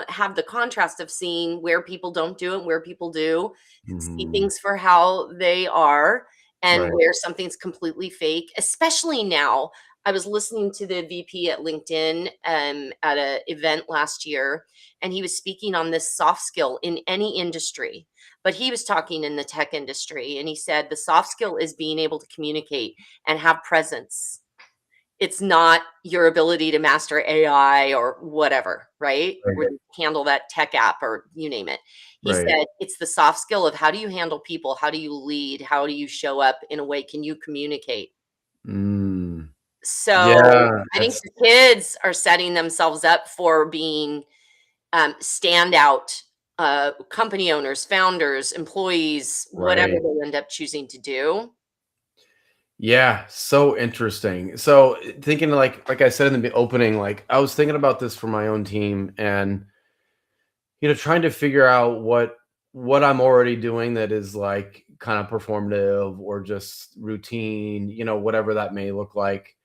[SPEAKER 2] have the contrast of seeing where people don't do it, where people do, see
[SPEAKER 1] mhm,
[SPEAKER 2] things for how they are, and
[SPEAKER 1] right,
[SPEAKER 2] where something's completely fake, especially now. I was listening to the VP at LinkedIn at an event last year, and he was speaking on this soft skill in any industry. But he was talking in the tech industry, and he said the soft skill is being able to communicate and have presence. It's not your ability to master AI or whatever, right? Or
[SPEAKER 1] Right.
[SPEAKER 2] handle that tech app or you name it. He
[SPEAKER 1] Right.
[SPEAKER 2] said it's the soft skill of how do you handle people? How do you lead? How do you show up in a way? Can you communicate?
[SPEAKER 1] Mm.
[SPEAKER 2] So
[SPEAKER 1] Yeah,
[SPEAKER 2] I think
[SPEAKER 1] that's
[SPEAKER 2] the kids are setting themselves up for being standout company owners, founders, employees, whatever
[SPEAKER 1] right.
[SPEAKER 2] they end up choosing to do.
[SPEAKER 1] Yeah, so interesting. So, thinking like I said in the opening, like I was thinking about this for my own team, and trying to figure out what I'm already doing that is like kind of performative or just routine, whatever that may look like.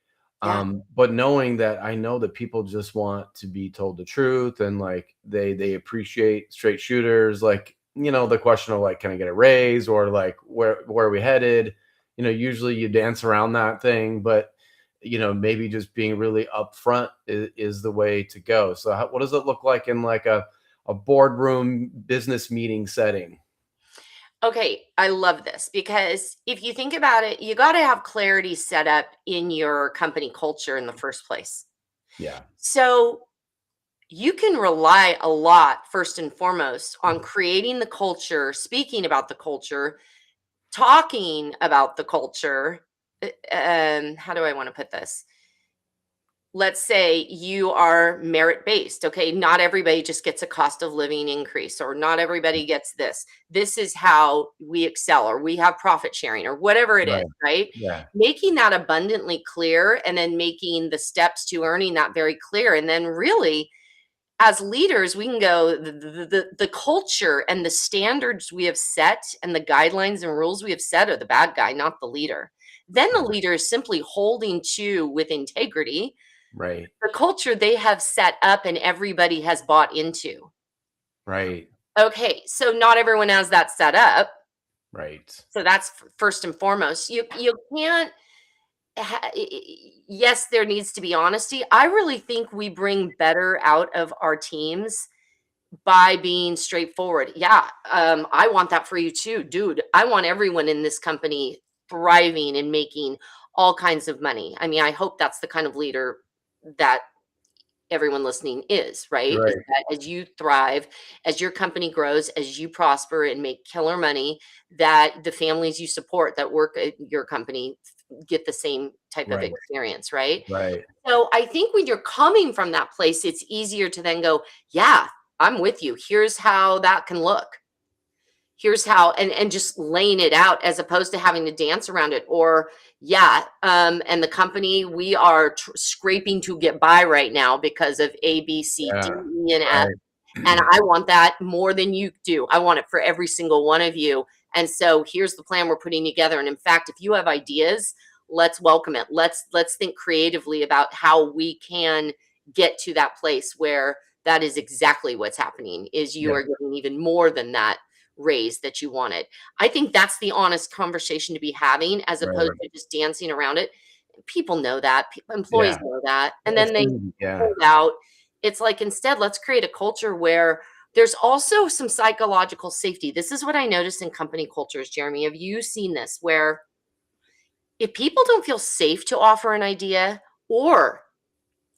[SPEAKER 2] Yeah,
[SPEAKER 1] But knowing that I know that people just want to be told the truth, and like they appreciate straight shooters, like, the question of like, can I get a raise, or like where are we headed? Usually you dance around that thing, but maybe just being really upfront is the way to go. So what does it look like in like a boardroom business meeting setting?
[SPEAKER 2] okay, I love this because if you think about it, you got to have clarity set up in your company culture in the first place.
[SPEAKER 1] Yeah.
[SPEAKER 2] So you can rely a lot, first and foremost, on creating the culture, speaking about the culture, talking about the culture. How do I want to put this? Let's say you are merit based. Okay. Not everybody just gets a cost of living increase, or not everybody gets this. This is how we excel, or we have profit sharing, or whatever it is,
[SPEAKER 1] Right.
[SPEAKER 2] right?
[SPEAKER 1] Yeah.
[SPEAKER 2] Making that abundantly clear and then making the steps to earning that very clear. And then, really, as leaders, we can go the culture and the standards we have set and the guidelines and rules we have set are the bad guy, not the leader. Then the
[SPEAKER 1] Right.
[SPEAKER 2] leader is simply holding to with integrity
[SPEAKER 1] Right.
[SPEAKER 2] the culture they have set up and everybody has bought into.
[SPEAKER 1] Right.
[SPEAKER 2] Okay, so not everyone has that set up.
[SPEAKER 1] Right.
[SPEAKER 2] So that's first and foremost. You can't. Yes, there needs to be honesty. I really think we bring better out of our teams by being straightforward. Yeah, I want that for you too, dude. I want everyone in this company thriving and making all kinds of money. I mean, I hope that's the kind of leader that everyone listening is, right? Is
[SPEAKER 1] Right.
[SPEAKER 2] that as you thrive, as your company grows, as you prosper and make killer money, that the families you support that work at your company get the same type of
[SPEAKER 1] Right.
[SPEAKER 2] experience, right?
[SPEAKER 1] Right.
[SPEAKER 2] So I think when you're coming from that place, it's easier to then go, yeah, I'm with you. Here's how that can look. Here's how, and just laying it out as opposed to having to dance around it. Or yeah, and the company, we are scraping to get by right now because of A, B, C, D,
[SPEAKER 1] Yeah.
[SPEAKER 2] E, and F,
[SPEAKER 1] Right.
[SPEAKER 2] and I want that more than you do. I want it for every single one of you. And so here's the plan we're putting together. And in fact, if you have ideas, let's welcome it. Let's think creatively about how we can get to that place where that is exactly what's happening, is you
[SPEAKER 1] Yeah.
[SPEAKER 2] are getting even more than that raise that you wanted. I think that's the honest conversation to be having as opposed
[SPEAKER 1] Right.
[SPEAKER 2] to just dancing around it. People know that. Employees
[SPEAKER 1] Yeah.
[SPEAKER 2] know that. And
[SPEAKER 1] It's
[SPEAKER 2] then they
[SPEAKER 1] easy. Yeah.
[SPEAKER 2] hold out. It's like, instead, let's create a culture where there's also some psychological safety. This is what I notice in company cultures, Jeremy. Have you seen this? Where if people don't feel safe to offer an idea, or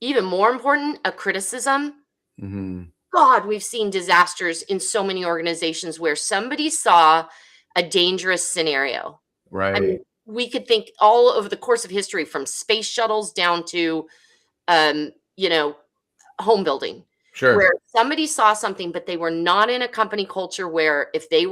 [SPEAKER 2] even more important, a criticism,
[SPEAKER 1] Hmm.
[SPEAKER 2] God, we've seen disasters in so many organizations where somebody saw a dangerous scenario. I mean,
[SPEAKER 1] Right.
[SPEAKER 2] we could think all over the course of history, from space shuttles down to, um, you know, home building, where
[SPEAKER 1] Sure.
[SPEAKER 2] somebody saw something, but they were not in a company culture where if they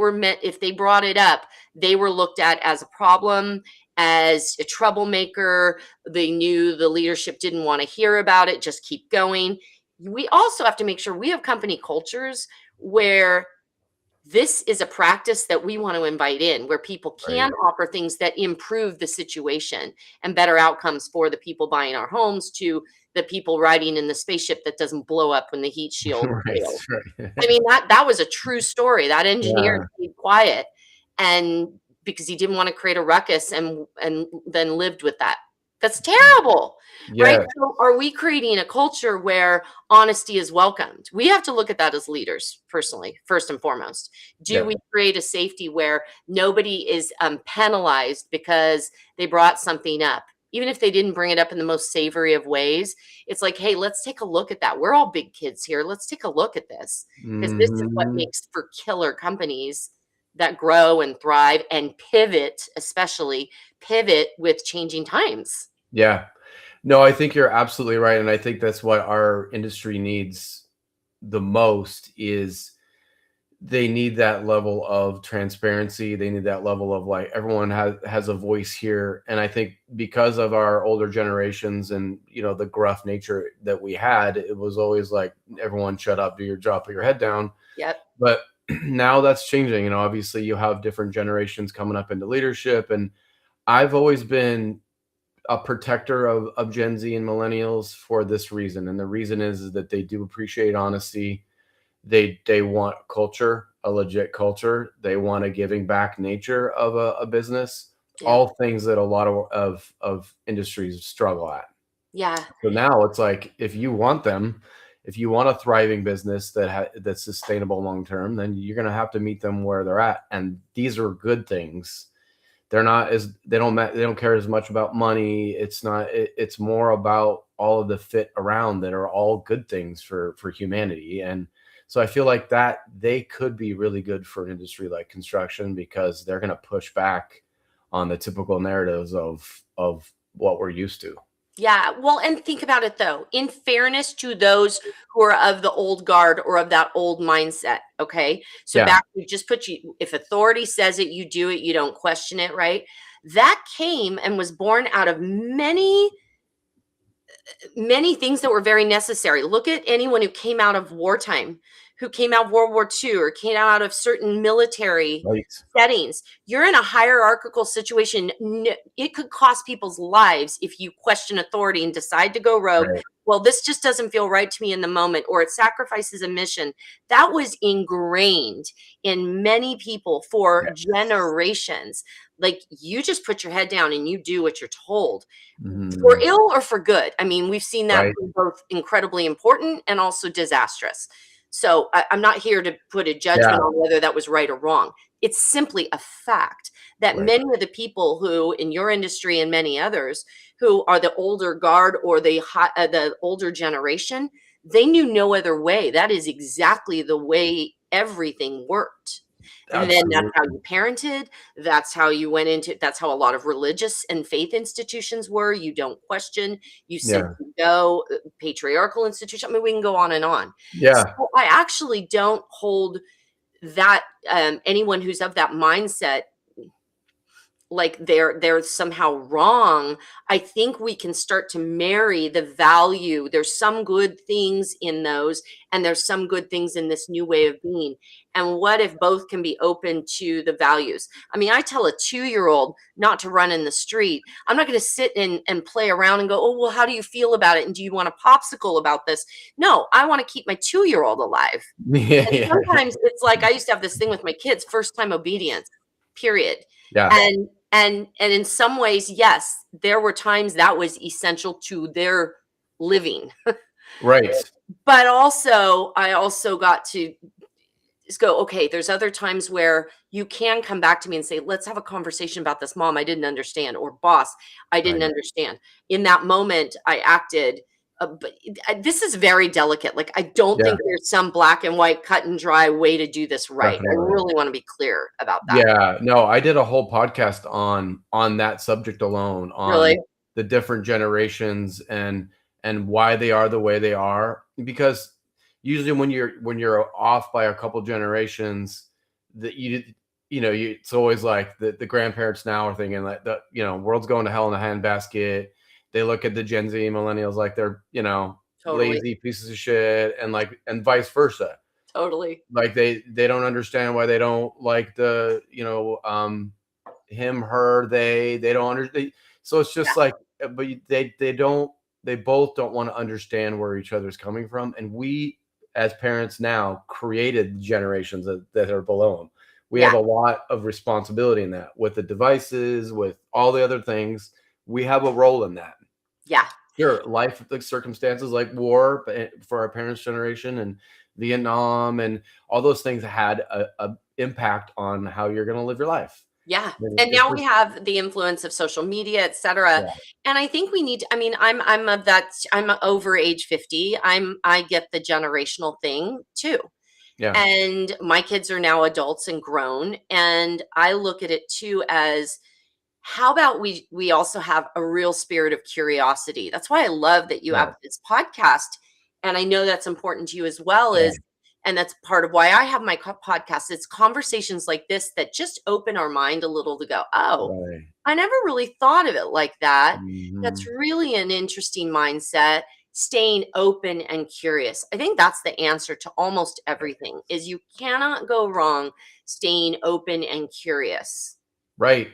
[SPEAKER 2] brought it up, they were looked at as a problem, as a troublemaker. They knew the leadership didn't want to hear about it, just keep going. We also have to make sure we have company cultures where this is a practice that we want to invite in, where people can
[SPEAKER 1] Right.
[SPEAKER 2] offer things that improve the situation and better outcomes for the people buying our homes, to the people riding in the spaceship that doesn't blow up when the heat shield
[SPEAKER 1] Right.
[SPEAKER 2] fails. I
[SPEAKER 1] Right.
[SPEAKER 2] mean, that was a true story. That engineer
[SPEAKER 1] Yeah.
[SPEAKER 2] stayed quiet, and because he didn't want to create a ruckus, and then lived with that. That's terrible, right?
[SPEAKER 1] Yes.
[SPEAKER 2] So are we creating a culture where honesty is welcomed? We have to look at that as leaders, personally, first and foremost. Do
[SPEAKER 1] Yeah.
[SPEAKER 2] we create a safety where nobody is penalized because they brought something up? Even if they didn't bring it up in the most savory of ways, it's like, hey, let's take a look at that. We're all big kids here. Let's take a look at this because this is what
[SPEAKER 1] Hmm.
[SPEAKER 2] makes for killer companies that grow and thrive and pivot, especially pivot with changing times.
[SPEAKER 1] Yeah. No, I think you're absolutely right, and I think that's what our industry needs the most is they need that level of transparency. They need that level of like everyone has a voice here. And I think because of our older generations and the gruff nature that we had, it was always like everyone shut up, do your job, put your head down.
[SPEAKER 2] Yep.
[SPEAKER 1] But now that's changing. Obviously you have different generations coming up into leadership. And I've always been a protector of Gen Z and millennials for this reason. And the reason is that they do appreciate honesty. They want culture, a legit culture. They want a giving back nature of a business.
[SPEAKER 2] Yeah.
[SPEAKER 1] All things that a lot of industries struggle at.
[SPEAKER 2] Yeah.
[SPEAKER 1] So now it's like if you want them, if you want a thriving business that's sustainable long term, then you're going to have to meet them where they're at. And these are good things. They're not as they don't care as much about money. It's not. It's more about all of the fit around that are all good things for humanity. And so I feel like that they could be really good for an industry like construction because they're going to push back on the typical narratives of what we're used to.
[SPEAKER 2] Yeah. Well, and think about it though, in fairness to those who are of the old guard or of that old mindset. Okay. So
[SPEAKER 1] Yeah.
[SPEAKER 2] back, we just put you, if authority says it, you do it, you don't question it, right? That came and was born out of many things that were very necessary. Look at anyone who came out of wartime, who came out of World War II or came out of certain military
[SPEAKER 1] Right.
[SPEAKER 2] settings. You're in a hierarchical situation. It could cost people's lives if you question authority and decide to go rogue.
[SPEAKER 1] Right.
[SPEAKER 2] Well, this just doesn't feel right to me in the moment, or it sacrifices a mission. That was ingrained in many people for
[SPEAKER 1] Yeah.
[SPEAKER 2] generations. Like you just put your head down and you do what you're told for
[SPEAKER 1] Mhm.
[SPEAKER 2] ill or for good. I mean, we've seen that
[SPEAKER 1] Right.
[SPEAKER 2] be both incredibly important and also disastrous. So I'm not here to put a
[SPEAKER 1] Yeah.
[SPEAKER 2] judgment on whether that was right or wrong. It's simply a fact that
[SPEAKER 1] Right.
[SPEAKER 2] many of the people who, in your industry and many others, who are the older guard or the older generation, they knew no other way. That is exactly the way everything worked. And then that's how
[SPEAKER 1] Absolutely.
[SPEAKER 2] you parented. That's how you went into, that's how a lot of religious and faith institutions were. You don't question, you
[SPEAKER 1] Yeah.
[SPEAKER 2] simply go, patriarchal institution. I mean, we can go on and on.
[SPEAKER 1] Yeah.
[SPEAKER 2] So I actually don't hold that anyone who's of that mindset like they're somehow wrong. I think we can start to marry the value. There's some good things in those, and there's some good things in this new way of being. And what if both can be open to the values? I mean, I tell a 2-year-old not to run in the street. I'm not going to sit and play around and go, oh, well, how do you feel about it? And do you want a popsicle about this? No, I want to keep my 2-year-old alive.
[SPEAKER 1] Yeah.
[SPEAKER 2] And
[SPEAKER 1] Yeah.
[SPEAKER 2] sometimes it's like I used to have this thing with my kids, first time obedience, period.
[SPEAKER 1] Yeah.
[SPEAKER 2] And in some ways, yes, there were times that was essential to their living.
[SPEAKER 1] Right.
[SPEAKER 2] But also, I also got to just go, okay, there's other times where you can come back to me and say, let's have a conversation about this, mom. I didn't understand, or boss, I didn't
[SPEAKER 1] Right.
[SPEAKER 2] understand. In that moment, I acted. But this is very delicate. Like, I don't
[SPEAKER 1] Yeah.
[SPEAKER 2] think there's some black and white, cut and dry way to do this right. I
[SPEAKER 1] Definitely.
[SPEAKER 2] really want to be clear about that.
[SPEAKER 1] Yeah, no, I did a whole podcast on that subject alone,
[SPEAKER 2] Really?
[SPEAKER 1] on the different generations and why they are the way they are. Because usually when you're off by a couple generations, that it's always like the grandparents now are thinking like the world's going to hell in a handbasket. They look at the Gen Z millennials like they're
[SPEAKER 2] Totally.
[SPEAKER 1] lazy pieces of shit, and vice versa.
[SPEAKER 2] Totally.
[SPEAKER 1] Like they don't understand why they don't like the him, her, they don't understand. So it's
[SPEAKER 2] Yeah.
[SPEAKER 1] just like but they both don't want to understand where each other's coming from. And we as parents now created generations that are below them. We
[SPEAKER 2] Yeah.
[SPEAKER 1] have a lot of responsibility in that with the devices, with all the other things. we have a role in that.
[SPEAKER 2] Yeah.
[SPEAKER 1] Sure, life like circumstances like war for our parents' generation and Vietnam and all those things had a impact on how you're going to live your life.
[SPEAKER 2] Yeah.
[SPEAKER 1] And
[SPEAKER 2] And
[SPEAKER 1] it's
[SPEAKER 2] now
[SPEAKER 1] just
[SPEAKER 2] we have the influence of social media, et cetera.
[SPEAKER 1] yeah,
[SPEAKER 2] And I think we need I mean, I'm of that I'm over age 50. I get the generational thing too.
[SPEAKER 1] yeah,
[SPEAKER 2] And my kids are now adults and grown, and I look at it too as how about we also have a real spirit of curiosity. That's why I love that you
[SPEAKER 1] yeah,
[SPEAKER 2] have this podcast, and I know that's important to you as well
[SPEAKER 1] yeah,
[SPEAKER 2] as and that's part of why I have my podcast. It's conversations like this that just open our mind a little to go, "Oh,
[SPEAKER 1] right.
[SPEAKER 2] I never really thought of it like that." That's
[SPEAKER 1] Mhm.
[SPEAKER 2] really an interesting mindset, staying open and curious. I think that's the answer to almost everything is you cannot go wrong staying open and curious.
[SPEAKER 1] Right.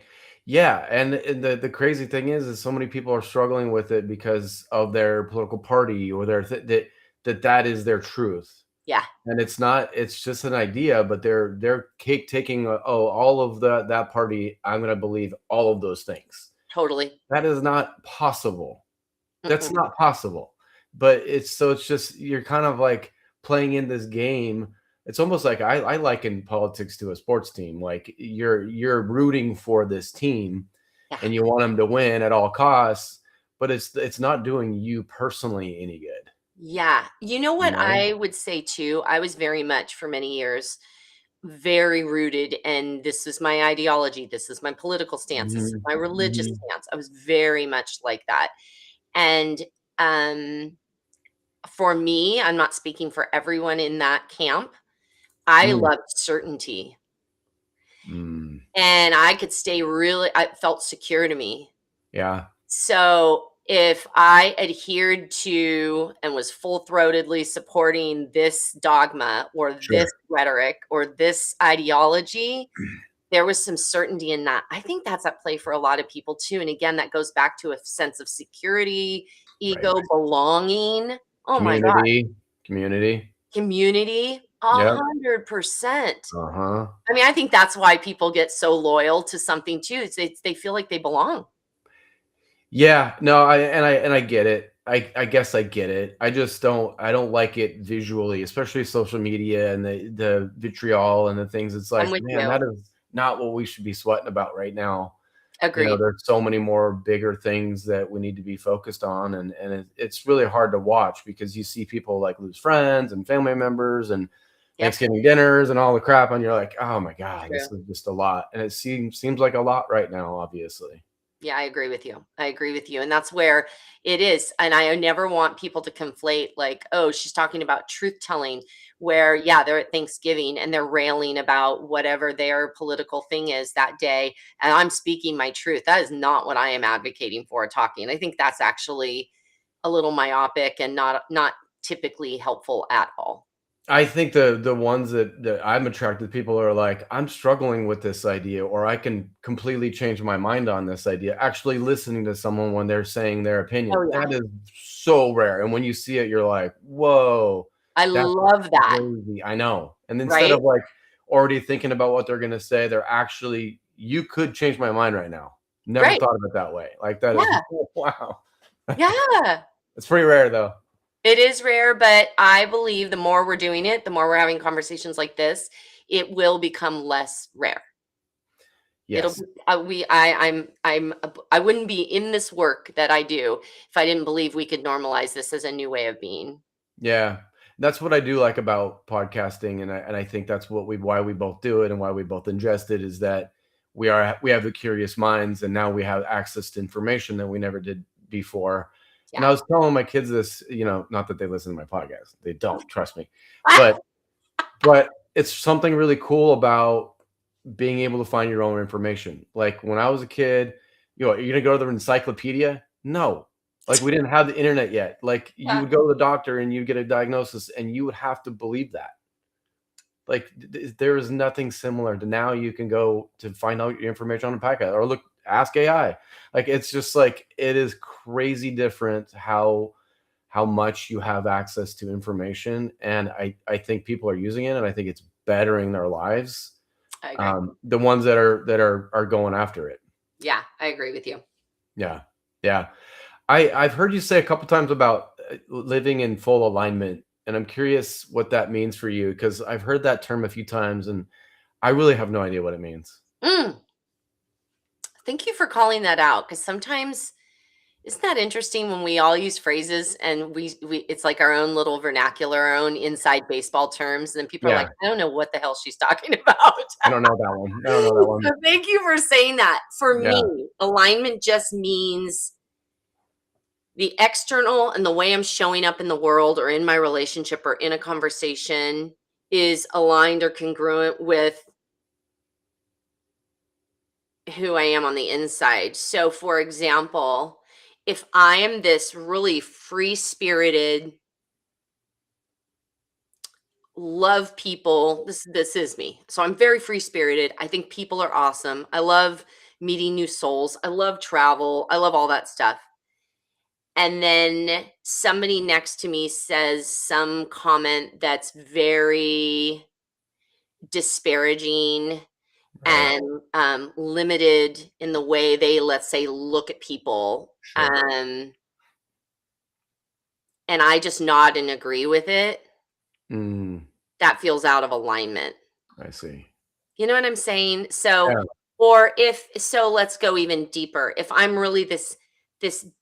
[SPEAKER 1] Yeah, and the crazy thing is so many people are struggling with it because of their political party or their that is their truth.
[SPEAKER 2] Yeah,
[SPEAKER 1] And it's not, it's just an idea, but they're taking oh, all of that party, I'm going to believe all of those things.
[SPEAKER 2] totally.
[SPEAKER 1] That is not possible. That's
[SPEAKER 2] Mm-mm.
[SPEAKER 1] not possible. But it's just you're kind of like playing in this game. It's almost like I liken politics to a sports team. Like you're rooting for this team
[SPEAKER 2] Yeah.
[SPEAKER 1] and you want them to win at all costs, but it's not doing you personally any good,
[SPEAKER 2] Yeah. You know
[SPEAKER 1] you
[SPEAKER 2] what
[SPEAKER 1] know?
[SPEAKER 2] I would say too? I was very much for many years very rooted and this is my ideology, this is my political stance, this is
[SPEAKER 1] Mhm.
[SPEAKER 2] my religious
[SPEAKER 1] Mhm.
[SPEAKER 2] stance. I was very much like that. And um for me, I'm not speaking for everyone in that camp. I
[SPEAKER 1] Mm.
[SPEAKER 2] loved certainty.
[SPEAKER 1] Mm.
[SPEAKER 2] And I could stay really I felt secure to me.
[SPEAKER 1] Yeah.
[SPEAKER 2] So if I adhered to and was full-throatedly supporting this dogma or this
[SPEAKER 1] Sure.
[SPEAKER 2] rhetoric or this ideology, there was some certainty in that. I think that's at play for a lot of people too. And again, that goes back to a sense of security,
[SPEAKER 1] Right.
[SPEAKER 2] ego, belonging. Oh my god,
[SPEAKER 1] Community. Community.
[SPEAKER 2] community,
[SPEAKER 1] Yep.
[SPEAKER 2] 100%.
[SPEAKER 1] Uh-huh.
[SPEAKER 2] I mean, I think that's why people get so loyal to something too. It's they feel like they belong.
[SPEAKER 1] Yeah, no, I get it. I guess I get it. I don't like it visually, especially social media and the vitriol and the things. It's
[SPEAKER 2] I'm
[SPEAKER 1] like,
[SPEAKER 2] with
[SPEAKER 1] man,
[SPEAKER 2] you.
[SPEAKER 1] that is not what we should be sweating about right now.
[SPEAKER 2] Agreed.
[SPEAKER 1] There's so many more bigger things that we need to be focused on, and it's really hard to watch because you see people like lose friends and family members and
[SPEAKER 2] Yep,
[SPEAKER 1] Thanksgiving dinners and all the crap, and you're like, oh my God,
[SPEAKER 2] true.
[SPEAKER 1] this is just a lot. And it seems like a lot right now, obviously.
[SPEAKER 2] Yeah, I agree with you. I agree with you. And that's where it is. And I never want people to conflate, like, oh, she's talking about truth telling, where, yeah, they're at Thanksgiving and they're railing about whatever their political thing is that day. And I'm speaking my truth. That is not what I am advocating for talking. I think that's actually a little myopic and not typically helpful at all.
[SPEAKER 1] I think the ones that I'm attracted to, people are like, I'm struggling with this idea, or I can completely change my mind on this idea. Actually listening to someone when they're saying their
[SPEAKER 2] Oh,
[SPEAKER 1] opinion,
[SPEAKER 2] yeah.
[SPEAKER 1] that is so rare. And when you see it, you're like, whoa,
[SPEAKER 2] I
[SPEAKER 1] that's
[SPEAKER 2] love that.
[SPEAKER 1] crazy. I know. And instead
[SPEAKER 2] Right?
[SPEAKER 1] of like already thinking about what they're gonna say, they're actually, you could change my mind right now. Never
[SPEAKER 2] Right.
[SPEAKER 1] thought of it that way. Like that is
[SPEAKER 2] Yeah.
[SPEAKER 1] wow.
[SPEAKER 2] Yeah.
[SPEAKER 1] It's pretty rare though.
[SPEAKER 2] It is rare, but I believe the more we're doing it, the more we're having conversations like this, it will become less rare. It'll
[SPEAKER 1] Yes.
[SPEAKER 2] be I wouldn't be in this work that I do if I didn't believe we could normalize this as a new way of being.
[SPEAKER 1] Yeah. That's what I do like about podcasting, and I think that's what we why we both do it and why we both ingest it is that we have the curious minds, and now we have access to information that we never did before. And
[SPEAKER 2] Yeah.
[SPEAKER 1] I was telling my kids this, not that they listen to my podcast. They don't, trust me. But it's something really cool about being able to find your own information. Like when I was a kid, you're gonna go to the encyclopedia? No. Like we didn't have the internet yet. Like you
[SPEAKER 2] Yeah,
[SPEAKER 1] would go to the doctor and you get a diagnosis and you would have to believe that. Like there is nothing similar to now you can go to find out your information on a podcast or look, ask AI. Like it's just like it is crazy different how much you have access to information. And I think people are using it and I think it's bettering their lives.
[SPEAKER 2] I agree.
[SPEAKER 1] The ones that are going after it.
[SPEAKER 2] Yeah, I agree with you.
[SPEAKER 1] Yeah. Yeah. I've heard you say a couple times about living in full alignment, and I'm curious what that means for you because I've heard that term a few times, and I really have no idea what it means.
[SPEAKER 2] Mm, thank you for calling that out because sometimes isn't that interesting when we all use phrases and we it's like our own little vernacular, our own inside baseball terms, and people are like,
[SPEAKER 1] Yeah,
[SPEAKER 2] "I don't know what the hell she's talking about."
[SPEAKER 1] I don't know that one. I don't know that one.
[SPEAKER 2] So thank you for saying that. For
[SPEAKER 1] Yeah,
[SPEAKER 2] me, alignment just means the external and the way I'm showing up in the world or in my relationship or in a conversation is aligned or congruent with who I am on the inside. So, for example, if I am this really free spirited, love people, this is me. So I'm very free spirited. I think people are awesome. I love meeting new souls. I love travel. I love all that stuff. And then somebody next to me says some comment that's very disparaging
[SPEAKER 1] right.
[SPEAKER 2] and limited in the way they, let's say, look at people.
[SPEAKER 1] Sure.
[SPEAKER 2] And I just nod and agree with it.
[SPEAKER 1] Mm,
[SPEAKER 2] That feels out of alignment.
[SPEAKER 1] I see.
[SPEAKER 2] You know what I'm saying? So,
[SPEAKER 1] Yeah,
[SPEAKER 2] or if so, let's go even deeper. If I'm really this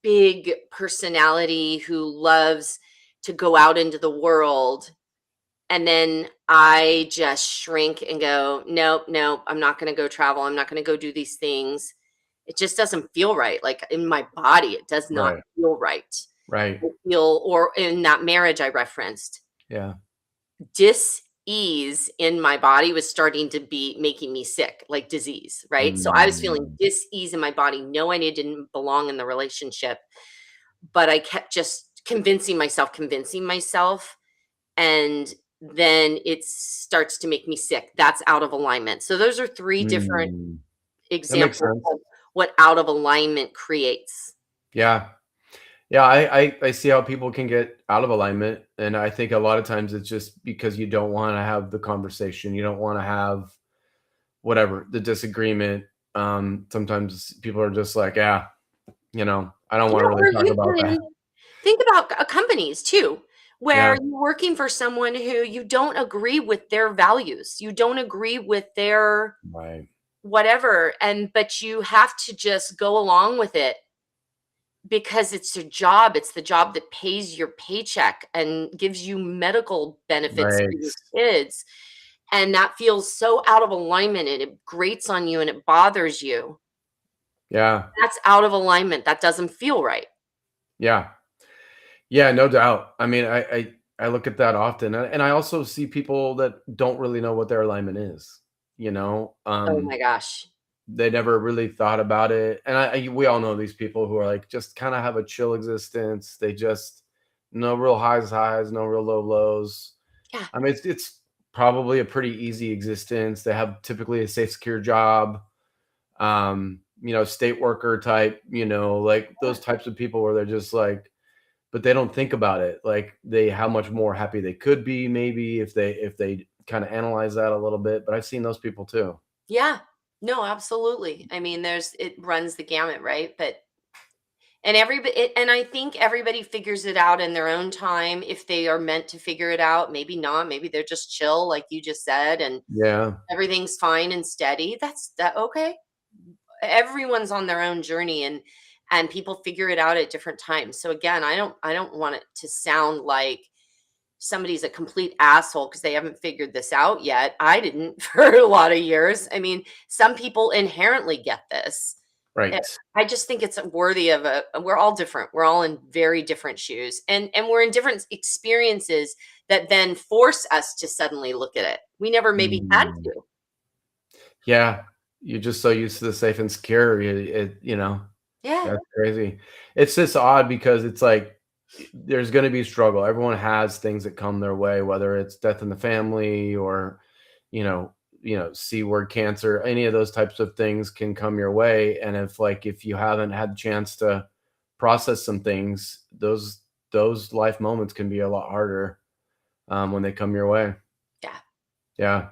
[SPEAKER 2] big personality who loves to go out into the world, and then I just shrink and go, nope, nope, I'm not going to go travel. I'm not going to go do these things. It just doesn't feel right. Like in my body, it does not
[SPEAKER 1] right,
[SPEAKER 2] feel right.
[SPEAKER 1] right.
[SPEAKER 2] I feel, or in that marriage I referenced,
[SPEAKER 1] Yeah.
[SPEAKER 2] dis-ease in my body was starting to be making me sick, like disease, right? So I was feeling
[SPEAKER 1] Mm,
[SPEAKER 2] dis-ease in my body, knowing I didn't belong in the relationship, but I kept just convincing myself, and then it starts to make me sick. That's out of alignment. So those are three different
[SPEAKER 1] mm. That makes
[SPEAKER 2] examples
[SPEAKER 1] sense.
[SPEAKER 2] of what out of alignment creates.
[SPEAKER 1] Yeah. Yeah, I see how people can get out of alignment, and I think a lot of times it's just because you don't wanna have the conversation, you don't wanna have whatever, the disagreement. Sometimes people are just like, "Yeah, I don't
[SPEAKER 2] Yeah,
[SPEAKER 1] wanna really
[SPEAKER 2] or
[SPEAKER 1] talk about that."
[SPEAKER 2] even think about companies too, where
[SPEAKER 1] Yeah,
[SPEAKER 2] you're working for someone who you don't agree with their values. You don't agree with their
[SPEAKER 1] right,
[SPEAKER 2] whatever, and but you have to just go along with it because it's your job. It's the job that pays your paycheck and gives you medical benefits for
[SPEAKER 1] right.
[SPEAKER 2] your kids. And that feels so out of alignment and it grates on you and it bothers you.
[SPEAKER 1] Yeah,
[SPEAKER 2] That's out of alignment. That doesn't feel right.
[SPEAKER 1] yeah. Yeah, no doubt. I mean, I look at that often, and I also see people that don't really know what their alignment is, you know?
[SPEAKER 2] Oh my gosh.
[SPEAKER 1] They never really thought about it, and we all know these people who are, like, just kinda have a chill existence. They just no real highs, no real lows.
[SPEAKER 2] Yeah.
[SPEAKER 1] I mean, it's probably a pretty easy existence. They have typically a safe, secure job, state worker type, like, those types of people where they're just like but they don't think about it, like, how much more happy they could be maybe if they kinda analyze that a little bit, but I've seen those people too.
[SPEAKER 2] Yeah. No, absolutely. I mean, there's it runs the gamut, right? But and everybody and I think everybody figures it out in their own time if they are meant to figure it out. Maybe not. Maybe they're just chill, like you just said, and
[SPEAKER 1] Yeah.
[SPEAKER 2] everything's fine and steady. That's that okay. Everyone's on their own journey and people figure it out at different times. So again, I don't want it to sound like somebody's a complete asshole because they haven't figured this out yet. I didn't for a lot of years. I mean, some people inherently get this. Eh,
[SPEAKER 1] Right.
[SPEAKER 2] I just think it's worthy of a we're all different. We're all in very different shoes. And we're in different experiences that then force us to suddenly look at it. We never maybe had
[SPEAKER 1] Mm.
[SPEAKER 2] to.
[SPEAKER 1] Yeah. You're just so used to the safe and secure,
[SPEAKER 2] Yeah.
[SPEAKER 1] that's crazy. It's just odd because it's like, there's gonna be struggle. Everyone has things that come their way, whether it's death in the family or, C word cancer, any of those types of things can come your way, and if you haven't had the chance to process some things, those life moments can be a lot harder, when they come your way.
[SPEAKER 2] Yeah.
[SPEAKER 1] Yeah.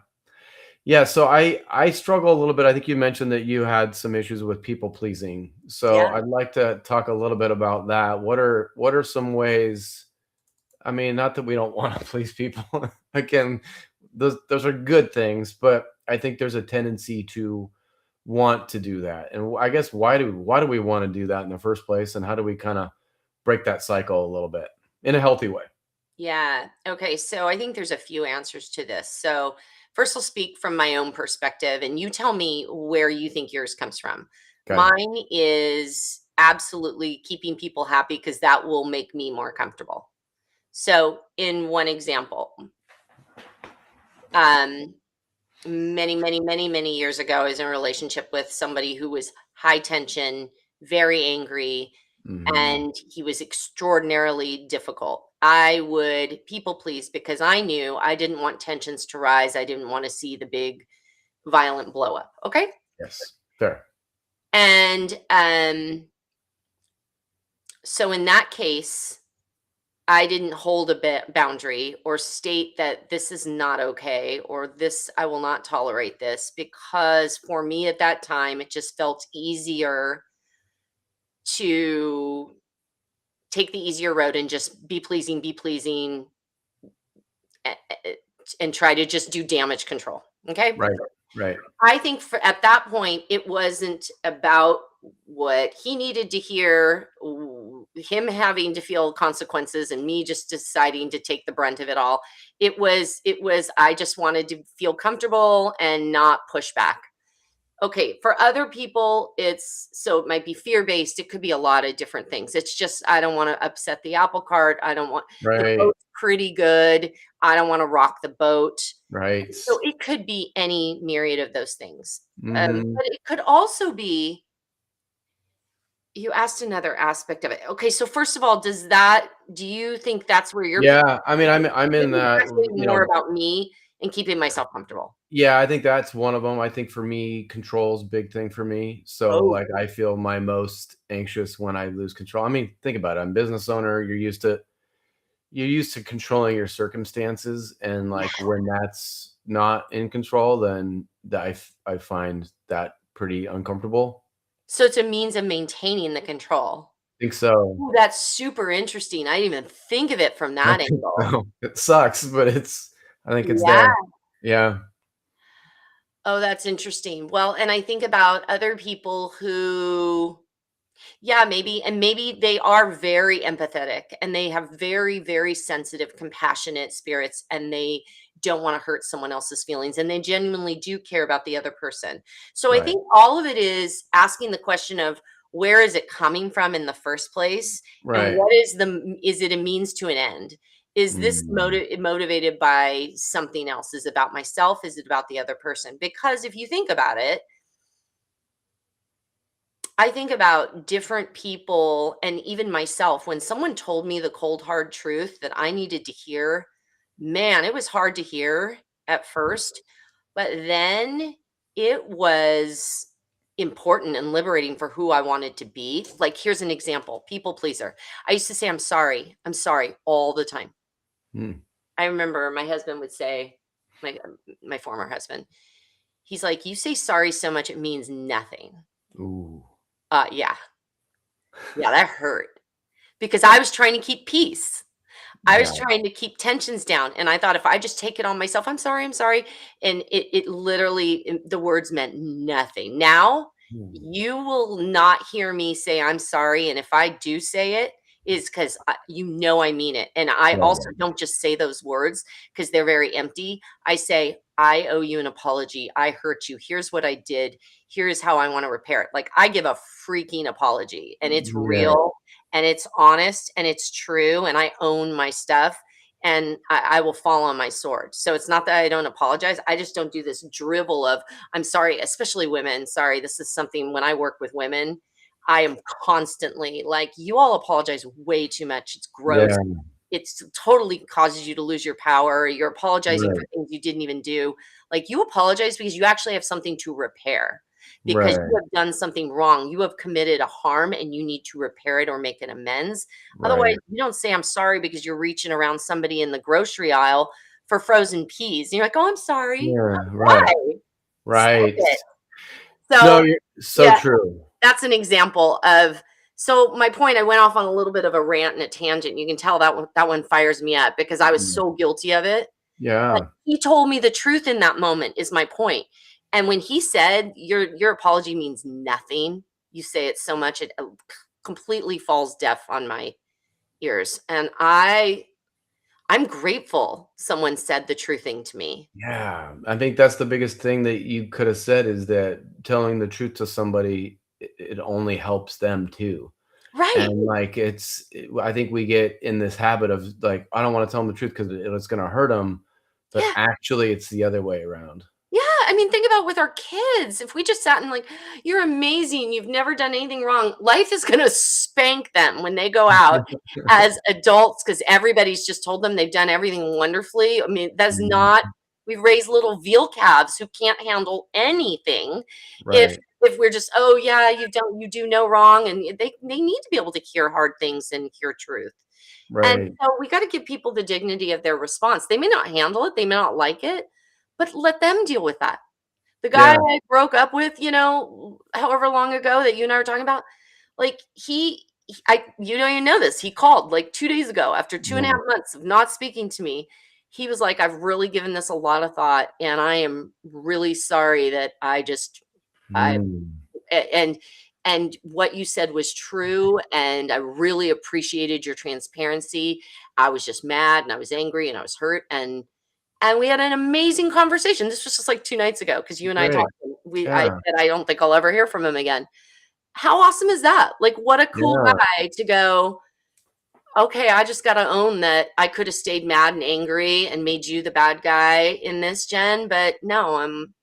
[SPEAKER 1] Yeah, so I struggle a little bit. I think you mentioned that you had some issues with people pleasing. So
[SPEAKER 2] Yeah.
[SPEAKER 1] I'd like to talk a little bit about that. What are some ways, I mean, not that we don't want to please people. Again, those are good things, but I think there's a tendency to want to do that. And I guess why do we want to do that in the first place, and how do we kind of break that cycle a little bit in a healthy way?
[SPEAKER 2] Yeah. Okay. So I think there's a few answers to this. So, first, I'll speak from my own perspective, and you tell me where you think yours comes from.
[SPEAKER 1] Okay.
[SPEAKER 2] Mine is absolutely keeping people happy because that will make me more comfortable. So, in one example, um, many years ago, I was in a relationship with somebody who was high tension, very angry,
[SPEAKER 1] Hmm.
[SPEAKER 2] and he was extraordinarily difficult. I would people please because I knew I didn't want tensions to rise. I didn't want to see the big violent blow up. Okay.
[SPEAKER 1] Yes. Fair.
[SPEAKER 2] And so in that case, I didn't hold a boundary or state that this is not okay or this, I will not tolerate this, because for me at that time, it just felt easier to take the easier road and just be pleasing, and try to just do damage control. Okay.
[SPEAKER 1] Right. Right.
[SPEAKER 2] I think for at that point, it wasn't about what he needed to hear, him having to feel consequences, and me just deciding to take the brunt of it all. It was I just wanted to feel comfortable and not push back. Okay, for other people, it might be fear-based, it could be a lot of different things. It's just, I don't wanna upset the apple cart, I don't want the
[SPEAKER 1] Right.
[SPEAKER 2] boat's pretty good, I don't wanna rock the boat.
[SPEAKER 1] Right.
[SPEAKER 2] So it could be any myriad of those things.
[SPEAKER 1] Mhm.
[SPEAKER 2] But it could also be, you asked another aspect of it. Okay, so first of all, do you think that's where your people
[SPEAKER 1] Yeah, I mean, I'm
[SPEAKER 2] this
[SPEAKER 1] in
[SPEAKER 2] is
[SPEAKER 1] that,
[SPEAKER 2] actually
[SPEAKER 1] you
[SPEAKER 2] more
[SPEAKER 1] know,
[SPEAKER 2] about me and keeping myself comfortable?
[SPEAKER 1] yeah, I think that's one of them. I think for me, control's big thing for me. So,
[SPEAKER 2] Oh,
[SPEAKER 1] like, I feel my most anxious when I lose control. I mean, think about it. I'm a business owner, you're used to controlling your circumstances, and,
[SPEAKER 2] yeah.
[SPEAKER 1] like, when that's not in control, then I find that pretty uncomfortable.
[SPEAKER 2] So it's a means of maintaining the control.
[SPEAKER 1] I think so.
[SPEAKER 2] Ooh, that's super interesting. I didn't even think of it from
[SPEAKER 1] I
[SPEAKER 2] that
[SPEAKER 1] think
[SPEAKER 2] angle.
[SPEAKER 1] so. It sucks, but I think it's
[SPEAKER 2] Yeah.
[SPEAKER 1] there. Yeah.
[SPEAKER 2] Oh, that's interesting. Well, and I think about other people who, yeah, maybe they are very empathetic and they have very, very sensitive, compassionate spirits, and they don't want to hurt someone else's feelings, and they genuinely do care about the other person. So I
[SPEAKER 1] Right.
[SPEAKER 2] think all of it is asking the question of, where is it coming from in the first place, and
[SPEAKER 1] Right.
[SPEAKER 2] what is it a means to an end? Is this
[SPEAKER 1] Mm.
[SPEAKER 2] motivated by something else? Is it about myself? Is it about the other person? Because if you think about it, I think about different people and even myself. When someone told me the cold, hard truth that I needed to hear, man, it was hard to hear at first, but then it was important and liberating for who I wanted to be. Like, here's an example: people pleaser. I used to say, I'm sorry all the time.
[SPEAKER 1] Mm.
[SPEAKER 2] I remember my husband would say, my former husband, he's like, you say sorry so much, it means nothing.
[SPEAKER 1] Ooh.
[SPEAKER 2] Yeah, yeah, that hurt. Because I was trying to keep peace. I was
[SPEAKER 1] Yeah.
[SPEAKER 2] trying to keep tensions down, and I thought if I just take it on myself, I'm sorry," and it literally the words meant nothing. Now,
[SPEAKER 1] Mm.
[SPEAKER 2] you will not hear me say I'm sorry, and if I do say it, is 'cause I mean it, and I also
[SPEAKER 1] Right.
[SPEAKER 2] don't just say those words because 'cause they're very empty. I say, "I owe you an apology. I hurt you. Here's what I did. Here's how I wanna repair it." Like, I give a freaking apology, and it's
[SPEAKER 1] Yeah.
[SPEAKER 2] real, and it's honest, and it's true, and I own my stuff, and I will fall on my sword. So it's not that I don't apologize. I just don't do this drivel of I'm sorry, especially women. Sorry, this is something when I work with women, I am constantly like, you all apologize way too much. It's gross.
[SPEAKER 1] Yeah.
[SPEAKER 2] It's totally causes you to lose your power. You're apologizing for
[SPEAKER 1] Right.
[SPEAKER 2] things you didn't even do. Like, you apologize because you actually have something to repair, because you
[SPEAKER 1] Right.
[SPEAKER 2] have done something wrong. You have committed a harm and you need to repair it or make an amends. Otherwise,
[SPEAKER 1] Right.
[SPEAKER 2] you don't say I'm sorry because you're reaching around somebody in the grocery aisle for frozen peas. And you're like, "Oh, I'm sorry."
[SPEAKER 1] Yeah, right,
[SPEAKER 2] Why? Stop
[SPEAKER 1] right.
[SPEAKER 2] it.
[SPEAKER 1] No,
[SPEAKER 2] So,
[SPEAKER 1] you're so
[SPEAKER 2] yeah,
[SPEAKER 1] true.
[SPEAKER 2] that's an example of, so my point, I went off on a little bit of a rant and a tangent. You can tell that one fires me up because I was
[SPEAKER 1] Mm,
[SPEAKER 2] so guilty of it. But
[SPEAKER 1] yeah,
[SPEAKER 2] he told me the truth in that moment is my point. And when he said, your apology means nothing, you say it so much, it completely falls deaf on my ears. And I'm grateful someone said the true thing to me.
[SPEAKER 1] yeah. I think that's the biggest thing that you could have said is that telling the truth to somebody, it only helps them too.
[SPEAKER 2] Right.
[SPEAKER 1] And, like, I think we get in this habit of, like, I don't wanna tell them the truth 'cause it's gonna hurt them, but
[SPEAKER 2] Yeah.
[SPEAKER 1] actually it's the other way around.
[SPEAKER 2] Yeah, I mean, think about with our kids. If we just sat and like, "You're amazing. You've never done anything wrong." Life is gonna spank them when they go out as adults because everybody's just told them they've done everything wonderfully. I mean, that's
[SPEAKER 1] Mhm.
[SPEAKER 2] not, we raise little veal calves who can't handle anything if
[SPEAKER 1] Right,
[SPEAKER 2] we're just, "Oh, yeah, you do no wrong," and they need to be able to hear hard things and hear truth. And
[SPEAKER 1] right.
[SPEAKER 2] so we gotta give people the dignity of their response. They may not handle it, they may not like it, but let them deal with that. The guy
[SPEAKER 1] Yeah.
[SPEAKER 2] I broke up with, however long ago that you and I were talking about, like, you know this, he called, like, 2 days ago after 2.5
[SPEAKER 1] Mm.
[SPEAKER 2] months of not speaking to me. He was like, "I've really given this a lot of thought, and I am really sorry that I
[SPEAKER 1] Mm.
[SPEAKER 2] a and what you said was true, and I really appreciated your transparency. I was just mad, and I was angry, and I was hurt, and we had an amazing conversation." This was just like 2 nights ago because you and I
[SPEAKER 1] Great.
[SPEAKER 2] talked, and I
[SPEAKER 1] Yeah,
[SPEAKER 2] said, "I don't think I'll ever hear from him again." How awesome is that? Like, what a cool
[SPEAKER 1] yeah.
[SPEAKER 2] guy to go, "Okay, I just gotta own that I coulda stayed mad and angry and made you the bad guy in this, Jen, but no, I'm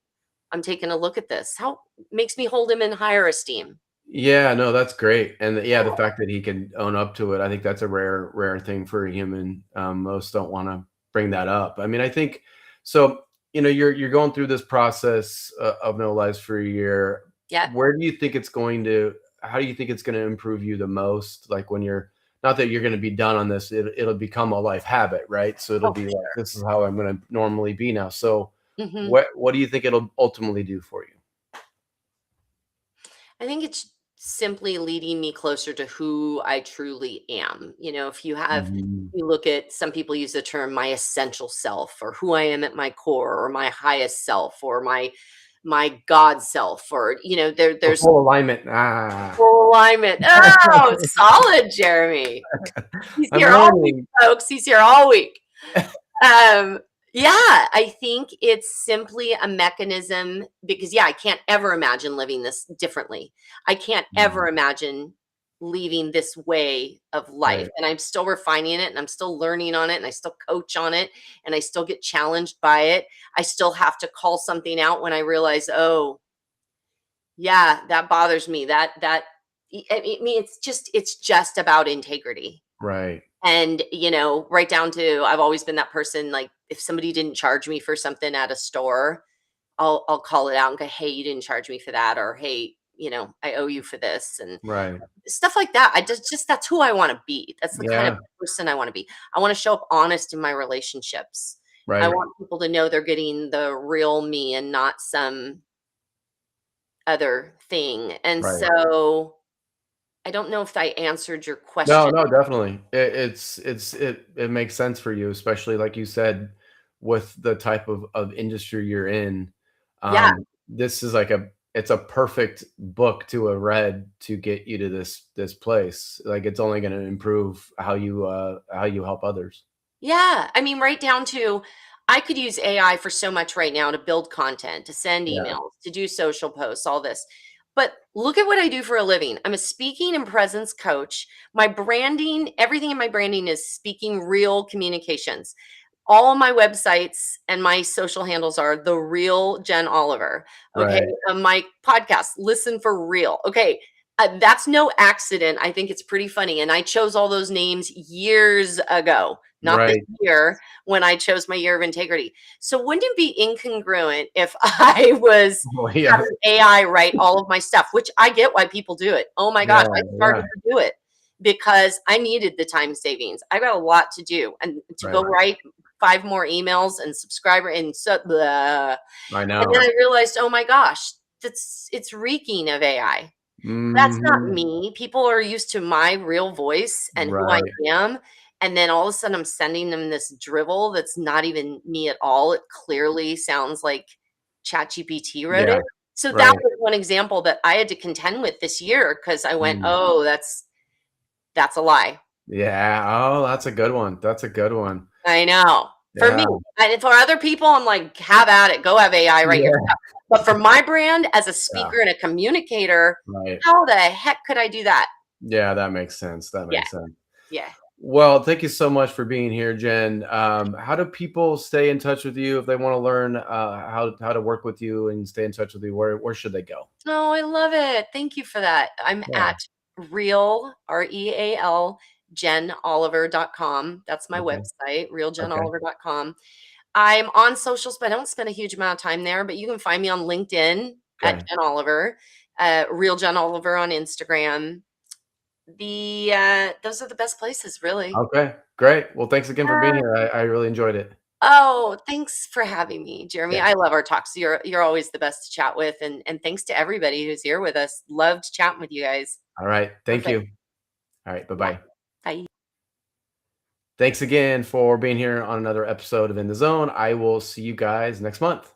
[SPEAKER 2] taking a look at this." How makes me hold him in higher esteem.
[SPEAKER 1] Yeah, no, that's great, and yeah, the fact that he can own up to it, I think that's a rare thing for a human. Most don't wanna bring that up. I mean, I think so, you're going through this process of no lies for a year.
[SPEAKER 2] Yeah.
[SPEAKER 1] Where do you think it's going to how do you think it's gonna improve you the most? Like, when you're not that you're gonna be done on this, it'll become a life habit, right? So it'll
[SPEAKER 2] Oh,
[SPEAKER 1] be
[SPEAKER 2] for
[SPEAKER 1] like,
[SPEAKER 2] sure.
[SPEAKER 1] "This is how I'm gonna normally be now." So,
[SPEAKER 2] Mhm.
[SPEAKER 1] what do you think it'll ultimately do for you?
[SPEAKER 2] I think it's simply leading me closer to who I truly am. If
[SPEAKER 1] Mhm.
[SPEAKER 2] you look at, some people use the term my essential self, or who I am at my core, or my highest self, or my God self, or
[SPEAKER 1] Oh,
[SPEAKER 2] there's
[SPEAKER 1] full alignment, ah.
[SPEAKER 2] full alignment. Oh, solid, Jeremy. He's
[SPEAKER 1] I'm
[SPEAKER 2] here all week,
[SPEAKER 1] learning.
[SPEAKER 2] folks. He's here all week. Um, yeah, I think it's simply a mechanism because, yeah, I can't ever imagine living this differently. I can't
[SPEAKER 1] Mhm.
[SPEAKER 2] ever imagine leaving this way of life.
[SPEAKER 1] Right,
[SPEAKER 2] And I'm still refining it, and I'm still learning on it, and I still coach on it, and I still get challenged by it. I still have to call something out when I realize, oh, yeah, that bothers me. I mean, it's just about integrity.
[SPEAKER 1] right.
[SPEAKER 2] And, right down to, I've always been that person, like, if somebody didn't charge me for something at a store, I'll call it out and go, "Hey, you didn't charge me for that," or, "Hey, I owe you for this," and
[SPEAKER 1] Right.
[SPEAKER 2] stuff like that. I just that's who I wanna be. That's the kind of
[SPEAKER 1] Yeah,
[SPEAKER 2] person I wanna be. I wanna show up honest in my relationships. I
[SPEAKER 1] right,
[SPEAKER 2] want people to know they're getting the real me and not some other thing. And
[SPEAKER 1] right.
[SPEAKER 2] so, I don't know if I answered your
[SPEAKER 1] No,
[SPEAKER 2] question.
[SPEAKER 1] no, definitely. It makes sense for you, especially like you said, with the type of industry you're in.
[SPEAKER 2] Yeah.
[SPEAKER 1] This is like it's a perfect book to have read to get you to this place. Like, it's only gonna improve how you help others.
[SPEAKER 2] Yeah, I mean, right down to, I could use AI for so much right now to build content, to send
[SPEAKER 1] Yeah,
[SPEAKER 2] emails, to do social posts, all this. But look at what I do for a living. I'm a speaking and presence coach. My branding, everything in my branding is speaking real communications. All my websites and my social handles are the real Jen Oliver. Okay.
[SPEAKER 1] right,
[SPEAKER 2] My podcast, Listen for Real. Okay. That's no accident. I think it's pretty funny. And I chose all those names years ago, not this
[SPEAKER 1] right.
[SPEAKER 2] year when I chose my year of integrity. So wouldn't it be incongruent if I was
[SPEAKER 1] Well, yeah,
[SPEAKER 2] having AI write all of my stuff, which I get why people do it. Oh my
[SPEAKER 1] yeah,
[SPEAKER 2] gosh, I started
[SPEAKER 1] yeah,
[SPEAKER 2] to do it because I needed the time savings. I got a lot to do, and to go
[SPEAKER 1] right.
[SPEAKER 2] write 5 more emails and subscriber and so blah.
[SPEAKER 1] I
[SPEAKER 2] And then
[SPEAKER 1] know.
[SPEAKER 2] I realized, oh my gosh, it's reeking of AI. That's not
[SPEAKER 1] Mhm.
[SPEAKER 2] me. People are used to my real voice and who I
[SPEAKER 1] Right.
[SPEAKER 2] am, and then all of a sudden I'm sending them this drivel that's not even me at all. It clearly sounds like ChatGPT wrote
[SPEAKER 1] Yeah.
[SPEAKER 2] it. So that
[SPEAKER 1] Right.
[SPEAKER 2] was one example that I had to contend with this year because I went,
[SPEAKER 1] Mm.
[SPEAKER 2] "Oh, that's a lie."
[SPEAKER 1] Yeah. Oh, that's a good one. That's a good one.
[SPEAKER 2] I know. For me,
[SPEAKER 1] Yeah.
[SPEAKER 2] and for other people, I'm like, "Have at it. Go have AI write your
[SPEAKER 1] Yeah.
[SPEAKER 2] stuff." But for my brand as a
[SPEAKER 1] Yeah.
[SPEAKER 2] speaker and a communicator,
[SPEAKER 1] Right.
[SPEAKER 2] how the heck could I do that?
[SPEAKER 1] Yeah, that makes sense. That
[SPEAKER 2] Yeah,
[SPEAKER 1] makes sense.
[SPEAKER 2] yeah.
[SPEAKER 1] Well, thank you so much for being here, Jen. How do people stay in touch with you if they want to learn how to work with you and stay in touch with you? Where should they go?
[SPEAKER 2] Oh, I love it. Thank you for that. I'm
[SPEAKER 1] Yeah.
[SPEAKER 2] at real, REAL, jenoliver.com. That's my
[SPEAKER 1] Okay.
[SPEAKER 2] website,
[SPEAKER 1] Okay.
[SPEAKER 2] realjenoliver.com. I'm on socials, but I don't spend a huge amount of time there. But you can find me on LinkedIn at
[SPEAKER 1] Okay.
[SPEAKER 2] Jen Oliver, Real Jen Oliver on Instagram. Those are the best places, really.
[SPEAKER 1] Okay. Great. Well, thanks again for being
[SPEAKER 2] Uh,
[SPEAKER 1] here. I really enjoyed it.
[SPEAKER 2] oh, thanks for having me, Jeremy.
[SPEAKER 1] Okay.
[SPEAKER 2] I love our talks. You're always the best to chat with, and thanks to everybody who's here with us. Loved chatting with you guys.
[SPEAKER 1] All right. Thank
[SPEAKER 2] Perfect.
[SPEAKER 1] you. All right. Bye
[SPEAKER 2] Yeah.
[SPEAKER 1] bye.
[SPEAKER 2] Bye.
[SPEAKER 1] Thanks again for being here on another episode of In the Zone. I will see you guys next month.